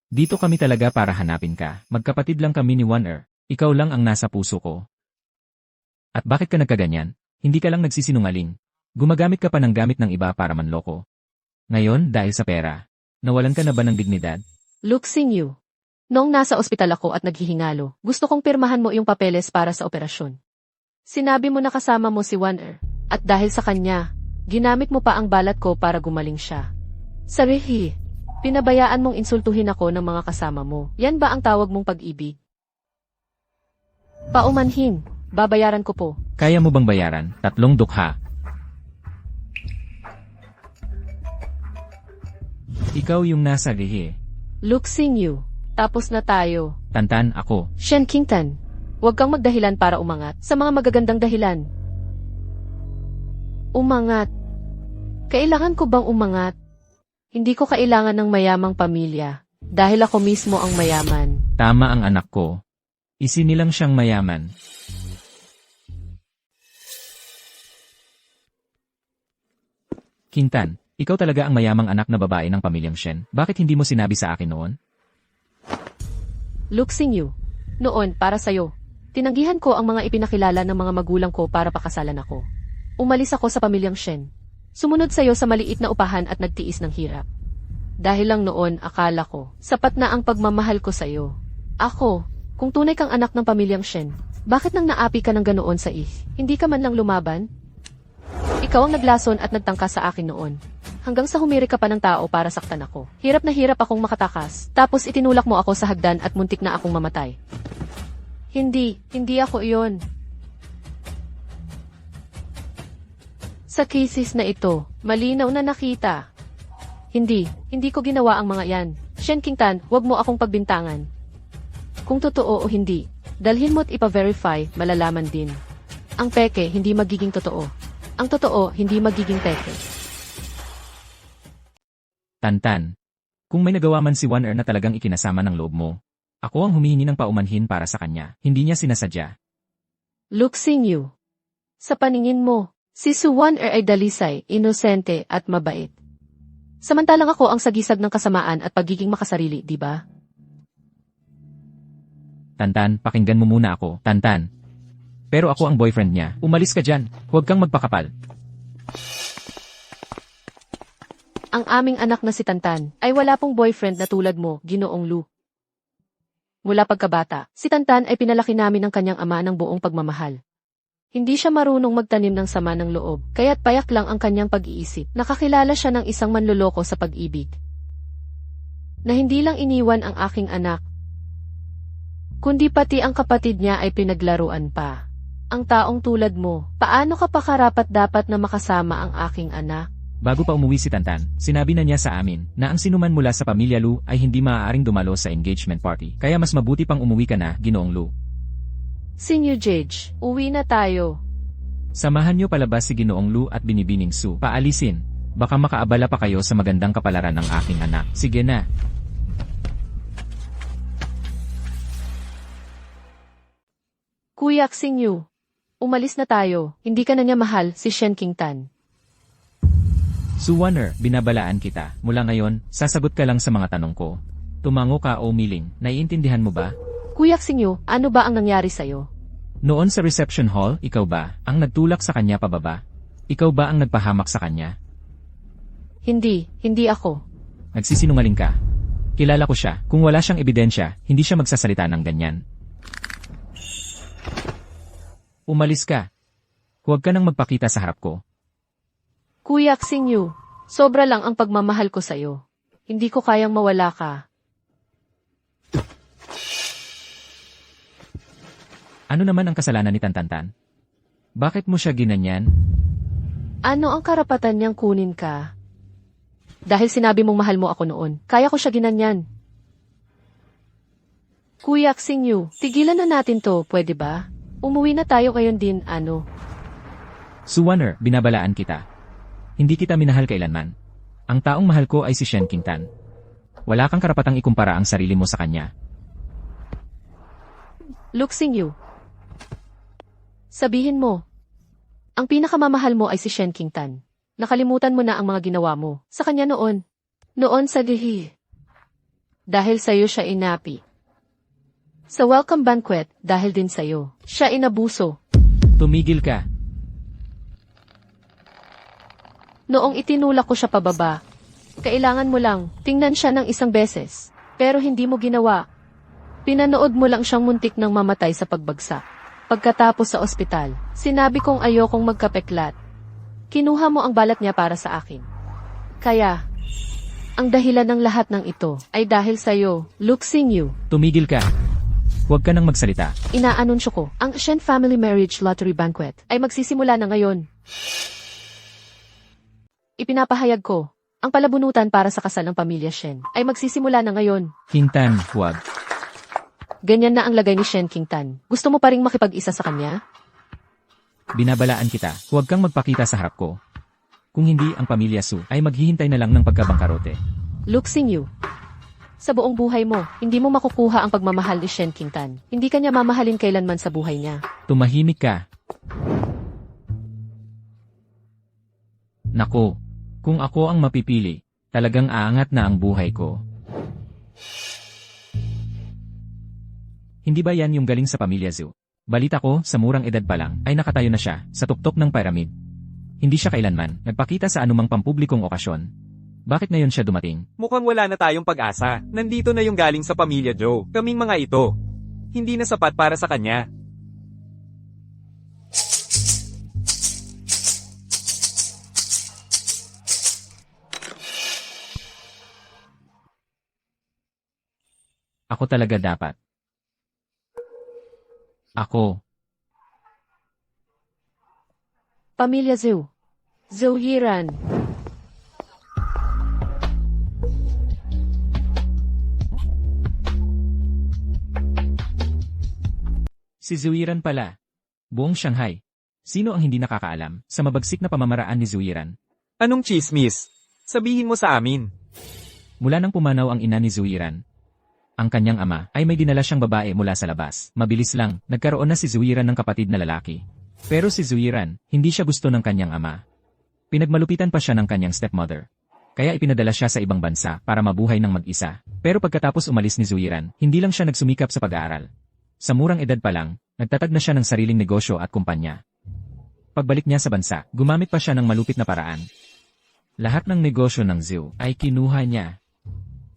Dito kami talaga para hanapin ka. Magkapatid lang kami ni Warner. Ikaw lang ang nasa puso ko. At bakit ka nagkaganyan? Hindi ka lang nagsisinungaling. Gumagamit ka pa ng gamit ng iba para manloko. Ngayon, dahil sa pera, nawalan ka na ba ng dignidad? Look, Xingyu. Noong nasa ospital ako at naghihingalo, gusto kong pirmahan mo yung papeles para sa operasyon. Sinabi mo na kasama mo si Warner, at dahil sa kanya, ginamit mo pa ang balat ko para gumaling siya. Sarihi, pinabayaan mong insultuhin ako ng mga kasama mo. Yan ba ang tawag mong pag-ibig? Paumanhin, babayaran ko po. Kaya mo bang bayaran? 3 dukha. Ikaw yung nasa lihi. Luke Xingyu. Tapos na tayo. Tantan, ako. Shen Qingtan. Huwag kang magdahilan para umangat sa mga magagandang dahilan. Umangat. Kailangan ko bang umangat? Hindi ko kailangan ng mayamang pamilya. Dahil ako mismo ang mayaman. Tama ang anak ko. Isinilang siyang mayaman. Qingtan, ikaw talaga ang mayamang anak na babae ng pamilyang Shen. Bakit hindi mo sinabi sa akin noon? Luke Xingyu. Noon, para sa'yo. Tinanggihan ko ang mga ipinakilala ng mga magulang ko para pakasalan ako. Umalis ako sa pamilyang Shen. Sumunod sa'yo sa maliit na upahan at nagtiis ng hirap. Dahil lang noon, akala ko, sapat na ang pagmamahal ko sa'yo. Ako, kung tunay kang anak ng pamilyang Shen, bakit nang naapi ka ng ganoon sa hindi ka man lang lumaban? Ikaw ang naglason at nagtangka sa akin noon. Hanggang sa humiri ka pa ng tao para saktan ako. Hirap na hirap akong makatakas. Tapos itinulak mo ako sa hagdan at muntik na akong mamatay. Hindi ako iyon. Sa cases na ito, malinaw na nakita. Hindi ko ginawa ang mga yan. Shen Qingtan, huwag mo akong pagbintangan. Kung totoo o hindi, dalhin mo't ipa-verify, malalaman din. Ang peke, hindi magiging totoo. Ang totoo, hindi magiging peke. Tantan, kung may nagawa man si Wan-er na talagang ikinasama ng loob mo, ako ang humihingi ng paumanhin para sa kanya. Hindi niya sinasadya. Luke Xingyu. Sa paningin mo, si Su Wan-er ay dalisay, inosente at mabait. Samantalang ako ang sagisag ng kasamaan at pagiging makasarili, di ba? Tantan, pakinggan mo muna ako. Tantan. Pero ako ang boyfriend niya. Umalis ka dyan. Huwag kang magpakapal. Ang aming anak na si Tantan ay wala pong boyfriend na tulad mo, Ginoong Lu. Mula pagkabata, si Tantan ay pinalaki namin ng kanyang ama ng buong pagmamahal. Hindi siya marunong magtanim ng sama ng loob, kaya't payak lang ang kanyang pag-iisip. Nakakilala siya ng isang manloloko sa pag-ibig. Na hindi lang iniwan ang aking anak, kundi pati ang kapatid niya ay pinaglaruan pa. Ang taong tulad mo, paano ka pa karapat dapat na makasama ang aking anak? Bago pa umuwi si Tantan, sinabi na niya sa amin na ang sinuman mula sa pamilya Lu ay hindi maaaring dumalo sa engagement party. Kaya mas mabuti pang umuwi ka na, Ginoong Lu. Senior Jage, uwi na tayo. Samahan niyo palabas si Ginoong Lu at Binibining Su. Paalisin. Baka makaabala pa kayo sa magandang kapalaran ng aking anak. Sige na. Kuya Xingyu, umalis na tayo. Hindi ka na niya mahal, si Shen Qingtan. Su Wan-er, binabalaan kita. Mula ngayon, sasagot ka lang sa mga tanong ko. Tumango ka o miling, naiintindihan mo ba? Kuya Xingyu, ano ba ang nangyari sa'yo? Noon sa reception hall, ikaw ba ang nagtulak sa kanya pababa? Ikaw ba ang nagpahamak sa kanya? Hindi ako. Nagsisinungaling ka. Kilala ko siya. Kung wala siyang ebidensya, hindi siya magsasalita ng ganyan. Umalis ka. Huwag ka nang magpakita sa harap ko. Kuya Xingyu, sobra lang ang pagmamahal ko sa'yo. Hindi ko kayang mawala ka. Ano naman ang kasalanan ni Tantantan? Bakit mo siya ginanyan? Ano ang karapatan niyang kunin ka? Dahil sinabi mong mahal mo ako noon, kaya ko siya ginanyan. Kuya Xingyu, tigilan na natin to, pwede ba? Umuwi na tayo ngayon din, ano? Su Wan-er, binabalaan kita. Hindi kita minahal kailanman. Ang taong mahal ko ay si Shen Qingtan. Wala kang karapatang ikumpara ang sarili mo sa kanya. Luke Xingyu, sabihin mo, ang pinakamamahal mo ay si Shen Qingtan. Nakalimutan mo na ang mga ginawa mo sa kanya noon. Noon sa dihi. Dahil sa'yo siya inapi. Sa welcome banquet, dahil din sa'yo, siya inabuso. Tumigil ka. Noong itinulak ko siya pababa, kailangan mo lang tingnan siya ng isang beses, pero hindi mo ginawa. Pinanood mo lang siyang muntik ng mamatay sa pagbagsak. Pagkatapos sa ospital, sinabi kong ayokong magkapeklat. Kinuha mo ang balat niya para sa akin. Kaya, ang dahilan ng lahat ng ito ay dahil sa'yo, Luke Xingyu. Tumigil ka. Huwag ka nang magsalita. Inaanunsyo ko, ang Shen Family Marriage Lottery Banquet ay magsisimula na ngayon. Ipinapahayag ko, Ang palabunutan para sa kasal ng pamilya Shen ay magsisimula na ngayon. King Tan, huwag. Ganyan na ang lagay ni Shen King Tan. Gusto mo pa ring makipag-isa sa kanya? Binabalaan kita, huwag kang magpakita sa harap ko. Kung hindi, ang pamilya Su ay maghihintay na lang ng pagkabangkarote. Look Xingyu. Sa buong buhay mo, hindi mo makukuha ang pagmamahal ni Shen King Tan. Hindi kanya mamahalin kailanman sa buhay niya. Tumahimik ka. Nako, kung ako ang mapipili, talagang aangat na ang buhay ko. Hindi ba yan yung galing sa pamilya Zhu? Balita ko, sa murang edad pa lang, ay nakatayo na siya, sa tuktok ng pyramid. Hindi siya kailanman, nagpakita sa anumang pampublikong okasyon. Bakit ngayon siya dumating? Mukhang wala na tayong pag-asa. Nandito na yung galing sa pamilya Joe. Kaming mga ito. Hindi na sapat para sa kanya. Ako talaga dapat. Ako. Pamilya Zhu. Zhu Yiran. Si Zuiran pala. Buong Shanghai. Sino ang hindi nakakaalam sa mabagsik na pamamaraan ni Zuiran? Anong chismis? Sabihin mo sa amin. Mula nang pumanaw ang ina ni Zuiran, ang kanyang ama ay may dinala siyang babae mula sa labas. Mabilis lang, nagkaroon na si Zuiran ng kapatid na lalaki. Pero si Zuiran, hindi siya gusto ng kanyang ama. Pinagmalupitan pa siya ng kanyang stepmother. Kaya ipinadala siya sa ibang bansa para mabuhay ng mag-isa. Pero pagkatapos umalis ni Zuiran, hindi lang siya nagsumikap sa pag-aaral. Sa murang edad pa lang, nagtatag na siya ng sariling negosyo at kumpanya. Pagbalik niya sa bansa, gumamit pa siya ng malupit na paraan. Lahat ng negosyo ng Zhu ay kinuha niya.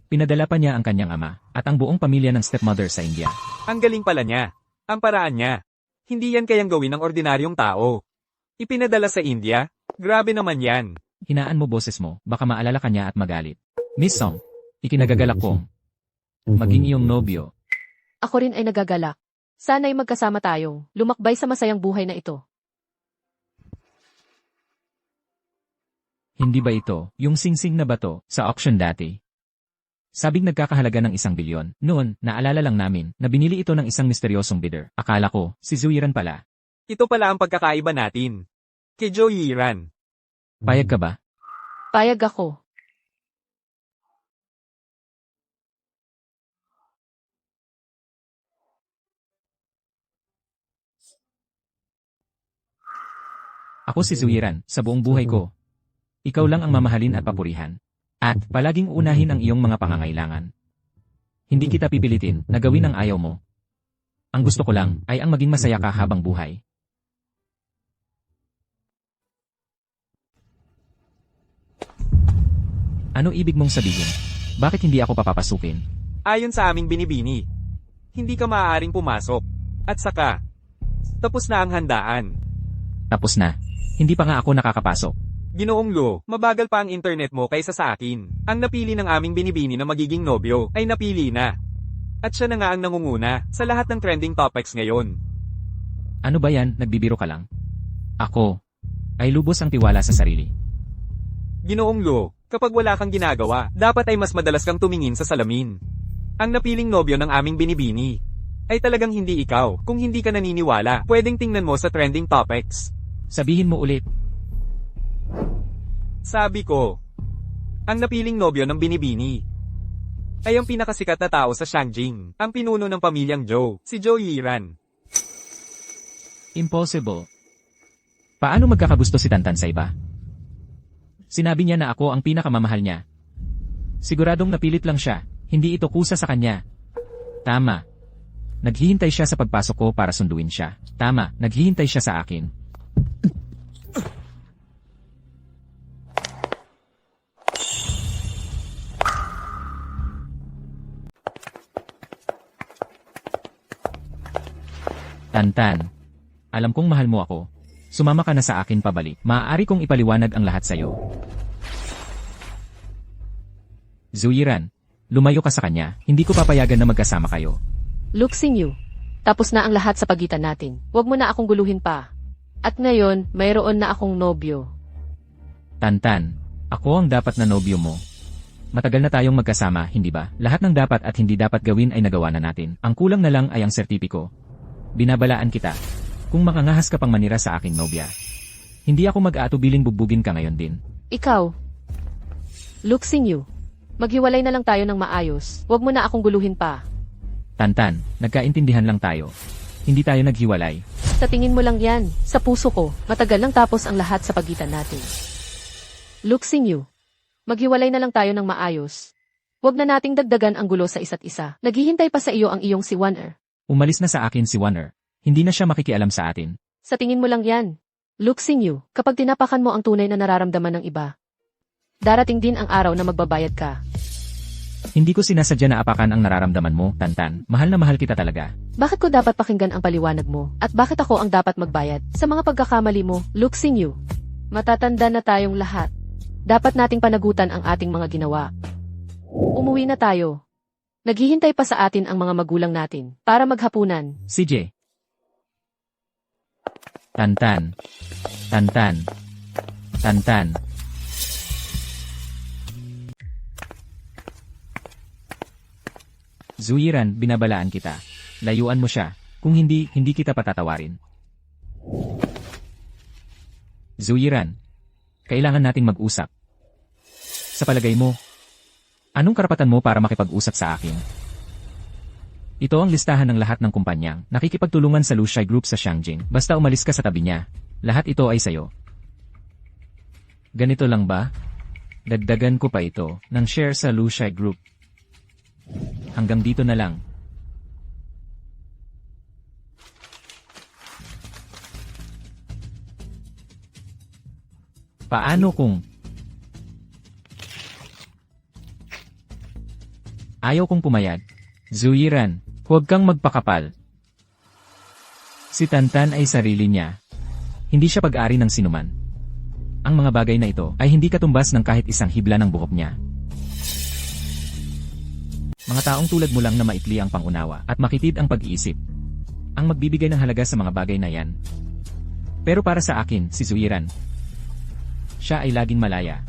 Pinadala pa niya ang kanyang ama at ang buong pamilya ng stepmother sa India. Ang galing pala niya. Ang paraan niya. Hindi yan kayang gawin ng ordinaryong tao. Ipinadala sa India? Grabe naman yan. Hinaan mo boses mo, baka maalala ka niya at magalit. Miss Song, ikinagagalak kong maging iyong nobyo. Ako rin ay nagagalak. Sana'y magkasama tayong lumakbay sa masayang buhay na ito. Hindi ba ito yung singsing na bato sa auction dati? Sabing nagkakahalaga ng 1 bilyon. Noon, naalala lang namin na binili ito ng isang misteryosong bidder. Akala ko, si Zuiran pala. Ito pala ang pagkakaiba natin. Kay Joe Yiran. Payag ka ba? Payag ako. Ako si Zuiran, sa buong buhay ko. Ikaw lang ang mamahalin at papurihan. At palaging unahin ang iyong mga pangangailangan. Hindi kita pipilitin na gawin ang ayaw mo. Ang gusto ko lang ay ang maging masaya ka habang buhay. Ano ibig mong sabihin? Bakit hindi ako papapasukin? Ayon sa aming binibini. Hindi ka maaaring pumasok. At saka, tapos na ang handaan. Tapos na. Hindi pa nga ako nakakapasok. Ginoong Lu, mabagal pa ang internet mo kaysa sa akin. Ang napili ng aming binibini na magiging nobyo ay napili na. At siya na nga ang nangunguna sa lahat ng trending topics ngayon. Ano ba yan, nagbibiro ka lang? Ako ay lubos ang tiwala sa sarili. Ginoong Lu, kapag wala kang ginagawa, dapat ay mas madalas kang tumingin sa salamin. Ang napiling nobyo ng aming binibini ay talagang hindi ikaw. Kung hindi ka naniniwala, pwedeng tingnan mo sa trending topics. Sabihin mo ulit. Sabi ko, ang napiling nobyo ng binibini ay ang pinakasikat na tao sa Shangjing, ang pinuno ng pamilyang Zhou, si Zhou Yiran. Impossible. Paano magkakagusto si Tantan sa iba? Sinabi niya na ako ang pinakamamahal niya. Siguradong napilit lang siya, hindi ito kusa sa kanya. Tama. Naghihintay siya sa pagpasok ko para sunduin siya. Tama, naghihintay siya sa akin. Tantan, alam kong mahal mo ako. Sumama ka na sa akin pabalik. Maaari kong ipaliwanag ang lahat sa'yo. Zuiran, lumayo ka sa kanya. Hindi ko papayagan na magkasama kayo. Look Xingyu. Tapos na ang lahat sa pagitan natin. Huwag mo na akong guluhin pa. At ngayon, mayroon na akong nobyo. Tantan, Ako ang dapat na nobyo mo. Matagal na tayong magkasama, hindi ba? Lahat ng dapat at hindi dapat gawin ay nagawa na natin. Ang kulang na lang ay ang sertipiko. Binabalaan kita. Kung makangahas ka pang manira sa aking nobya, hindi ako mag-aatubiling bugbugin ka ngayon din. Ikaw. Luxing you. Maghiwalay na lang tayo ng maayos. Huwag mo na akong guluhin pa. Tantan, nagkaintindihan lang tayo. Hindi tayo naghiwalay. Sa tingin mo lang yan. Sa puso ko, matagal nang tapos ang lahat sa pagitan natin. Luxing you. Maghiwalay na lang tayo ng maayos. Huwag na nating dagdagan ang gulo sa isa't isa. Naghihintay pa sa iyo ang iyong si Wanner. Umalis na sa akin si Wanner. Hindi na siya makikialam sa atin. Sa tingin mo lang yan. Luxing you, kapag tinapakan mo ang tunay na nararamdaman ng iba, darating din ang araw na magbabayad ka. Hindi ko sinasadya na apakan ang nararamdaman mo, Tantan. Mahal na mahal kita talaga. Bakit ko dapat pakinggan ang paliwanag mo? At bakit ako ang dapat magbayad? Sa mga pagkakamali mo, Luxing you. Matatanda na tayong lahat. Dapat nating panagutan ang ating mga ginawa. Umuwi na tayo. Naghihintay pa sa atin ang mga magulang natin para maghapunan. CJ. Tantan. Tantan. Tantan. Zuyiran, binabalaan kita. Layuan mo siya. Kung hindi, hindi kita patatawarin. Zuyiran, kailangan nating mag-usap. Sa palagay mo, anong karapatan mo para makipag-usap sa akin? Ito ang listahan ng lahat ng kumpanyang nakikipagtulungan sa Lushai Group sa Shangjin. Basta umalis ka sa tabi niya. Lahat ito ay sayo. Ganito lang ba? Dagdagan ko pa ito ng share sa Lushai Group. Hanggang dito na lang. Paano kung ayaw kong pumayag? Zuyiran, huwag kang magpakapal. Si Tantan ay sarili niya. Hindi siya pag-ari ng sinuman. Ang mga bagay na ito ay hindi katumbas ng kahit isang hibla ng buhok niya. Mga taong tulad mo lang na maikli ang pangunawa at makitid ang pag-iisip. Ang magbibigay ng halaga sa mga bagay na yan. Pero para sa akin, si Zuyiran, siya ay laging malaya.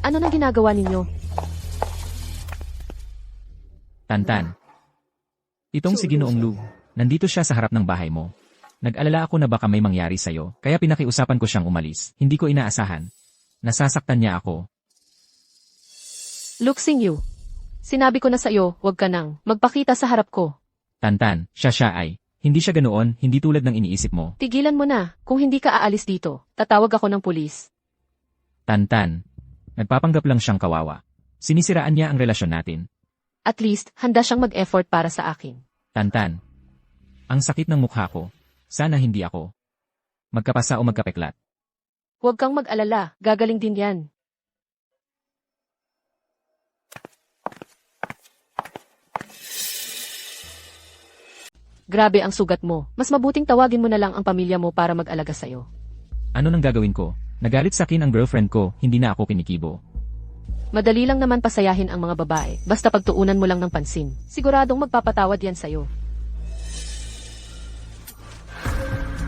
Ano nang ginagawa ninyo? Tantan. Itong si Ginoong Lu, nandito siya sa harap ng bahay mo. Nag-alala ako na baka may mangyari sa'yo, kaya pinakiusapan ko siyang umalis. Hindi ko inaasahan. Nasasaktan niya ako. Luxing you. Sinabi ko na sa iyo, huwag ka nang magpakita sa harap ko. Tantan, siya ay. Hindi siya ganoon, hindi tulad ng iniisip mo. Tigilan mo na. Kung hindi ka aalis dito, tatawag ako ng pulis. Tantan. Nagpapanggap lang siyang kawawa. Sinisiraan niya ang relasyon natin. At least, handa siyang mag-effort para sa akin. Tantan. Ang sakit ng mukha ko. Sana hindi ako magkapasa o magkapeklat. Huwag kang mag-alala, gagaling din yan. Grabe ang sugat mo. Mas mabuting tawagin mo na lang ang pamilya mo para mag-alaga sa'yo. Ano nang gagawin ko? Nagalit sa akin ang girlfriend ko, hindi na ako kinikibo. Madali lang naman pasayahin ang mga babae, basta pagtuunan mo lang ng pansin. Siguradong magpapatawad yan sa'yo.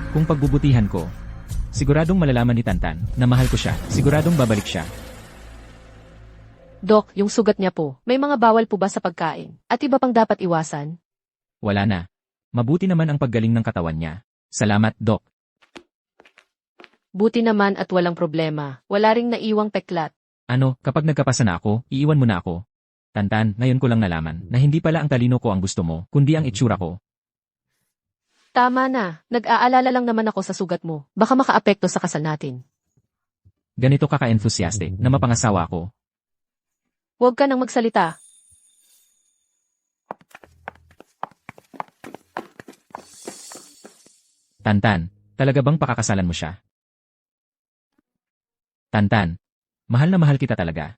Kung pagbubutihan ko, siguradong malalaman ni Tantan na mahal ko siya, siguradong babalik siya. Dok, yung sugat niya po, may mga bawal po ba sa pagkain? At iba pang dapat iwasan? Wala na. Mabuti naman ang paggaling ng katawan niya. Salamat, Doc. Buti naman at walang problema. Wala ring naiwang peklat. Ano, kapag nagkapasa na ako, iiwan mo na ako. Tantan, ngayon ko lang nalaman na hindi pala ang talino ko ang gusto mo, kundi ang itsura ko. Tama na. Nag-aalala lang naman ako sa sugat mo. Baka makaapekto sa kasal natin. Ganito ka ka-enthusiastic na mapangasawa ko. Huwag ka nang magsalita. Tantan, talaga bang pakakasalan mo siya? Tantan, mahal na mahal kita talaga.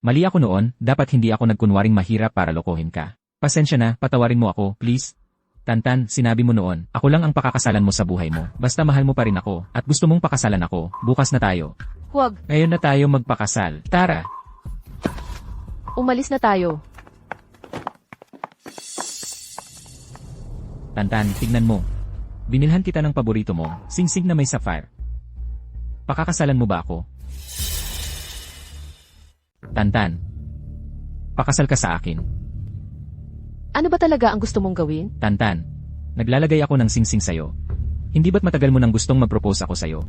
Mali ako noon, dapat hindi ako nagkunwaring mahirap para lokohin ka. Pasensya na, patawarin mo ako, please. Tantan, sinabi mo noon, ako lang ang pakakasalan mo sa buhay mo. Basta mahal mo pa rin ako, at gusto mong pakasalan ako, bukas na tayo. Huwag. Ngayon na tayo magpakasal. Tara! Umalis na tayo. Tantan, tignan mo. Binilhan kita ng paborito mo, singsing na may sapphire. Pakakasalan mo ba ako? Tantan. Pakasal ka sa akin. Ano ba talaga ang gusto mong gawin? Tantan. Naglalagay ako ng singsing sa'yo. Hindi ba't matagal mo nang gustong mag-propose ako sa'yo?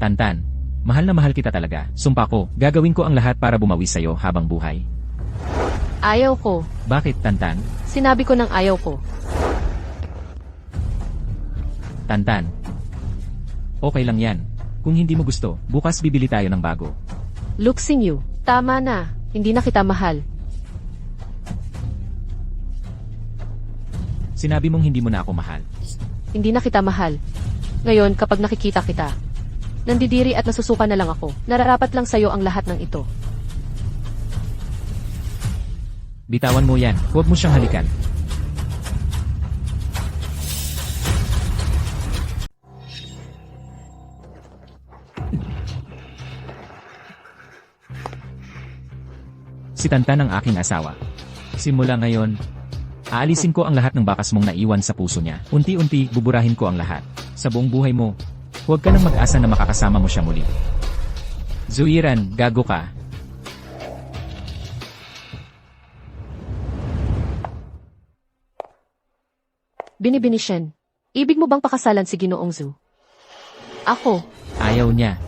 Tantan. Mahal na mahal kita talaga. Sumpa ko, gagawin ko ang lahat para bumawi sa'yo habang buhay. Ayaw ko. Bakit, Tantan? Sinabi ko ng ayaw ko. Tantan. Okay lang yan. Kung hindi mo gusto, bukas bibili tayo ng bago. Luxing you. Tama na. Hindi na kita mahal. Sinabi mong hindi mo na ako mahal. Hindi na kita mahal. Ngayon, kapag nakikita kita, nandidiri at nasusuka na lang ako. Nararapat lang sa'yo ang lahat ng ito. Bitawan mo yan. Huwag mo siyang halikan. Si Tantan ang aking asawa. Simula ngayon, aalisin ko ang lahat ng bakas mong naiwan sa puso niya. Unti-unti, buburahin ko ang lahat. Sa buong buhay mo, huwag ka nang mag-asa na makakasama mo siya muli. Zuiran, gago ka. Binibini Shen. Ibig mo bang pakasalan si Ginoong Zhu? Ako. Ayaw niya.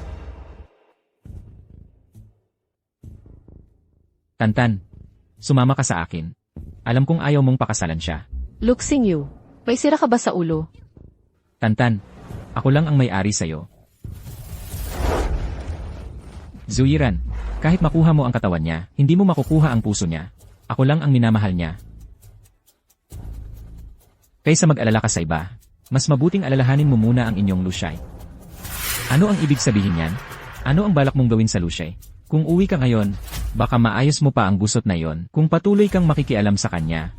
Tantan, sumama ka sa akin. Alam kong ayaw mong pakasalan siya. Luxing you. May sira ka ba sa ulo? Tantan, ako lang ang may-ari sa'yo. Zuiran, kahit makuha mo ang katawan niya, hindi mo makukuha ang puso niya. Ako lang ang minamahal niya. Kaysa mag-alala ka sa iba, mas mabuting alalahanin mo muna ang inyong Lushai. Ano ang ibig sabihin yan? Ano ang balak mong gawin sa Lushai? Kung uwi ka ngayon, baka maayos mo pa ang gusot na yon kung patuloy kang makikialam sa kanya.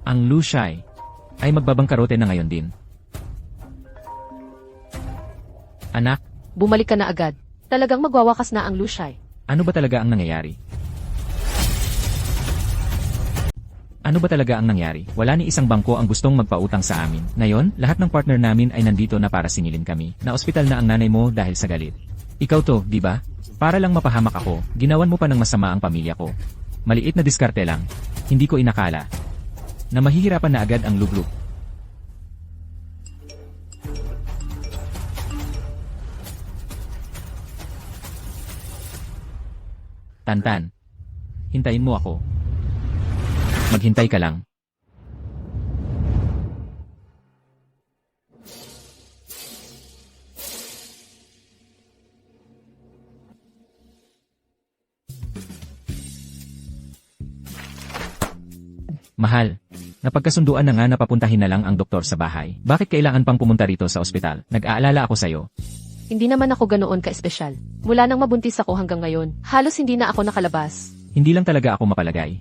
Ang Lushai ay magbabangkarote na ngayon din. Anak, Bumalik ka na agad. Talagang magwawakas na ang Lushai. ano ba talaga ang nangyayari? Ano ba talaga ang nangyari? Wala ni isang bangko ang gustong magpautang sa amin. Ngayon, lahat ng partner namin ay nandito na para singilin kami. Na-ospital na ang nanay mo dahil sa galit. Ikaw to, di ba? Para lang mapahamak ako, ginawan mo pa ng masama ang pamilya ko. Maliit na diskarte lang. Hindi ko inakala na mahihirapan na agad ang luglug. Tantan, hintayin mo ako. Maghintay ka lang. Mahal, napagkasunduan na nga na papuntahin na lang ang doktor sa bahay. Bakit kailangan pang pumunta rito sa ospital? Nag-aalala ako sa'yo. Hindi naman ako ganoon ka-espesyal. Mula nang mabuntis ako hanggang ngayon, halos hindi na ako nakalabas. Hindi lang talaga ako mapalagay.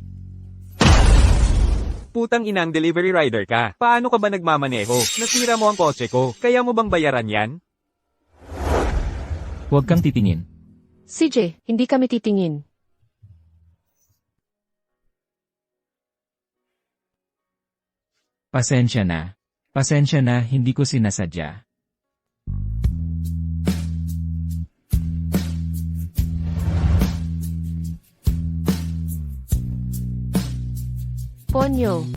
Putang inang delivery rider ka. Paano ka ba nagmamaneho? Nasira mo ang kotse ko. Kaya mo bang bayaran yan? Huwag kang titingin. CJ, hindi kami titingin. Pasensya na. Pasensya na, hindi ko sinasadya. Ponyo.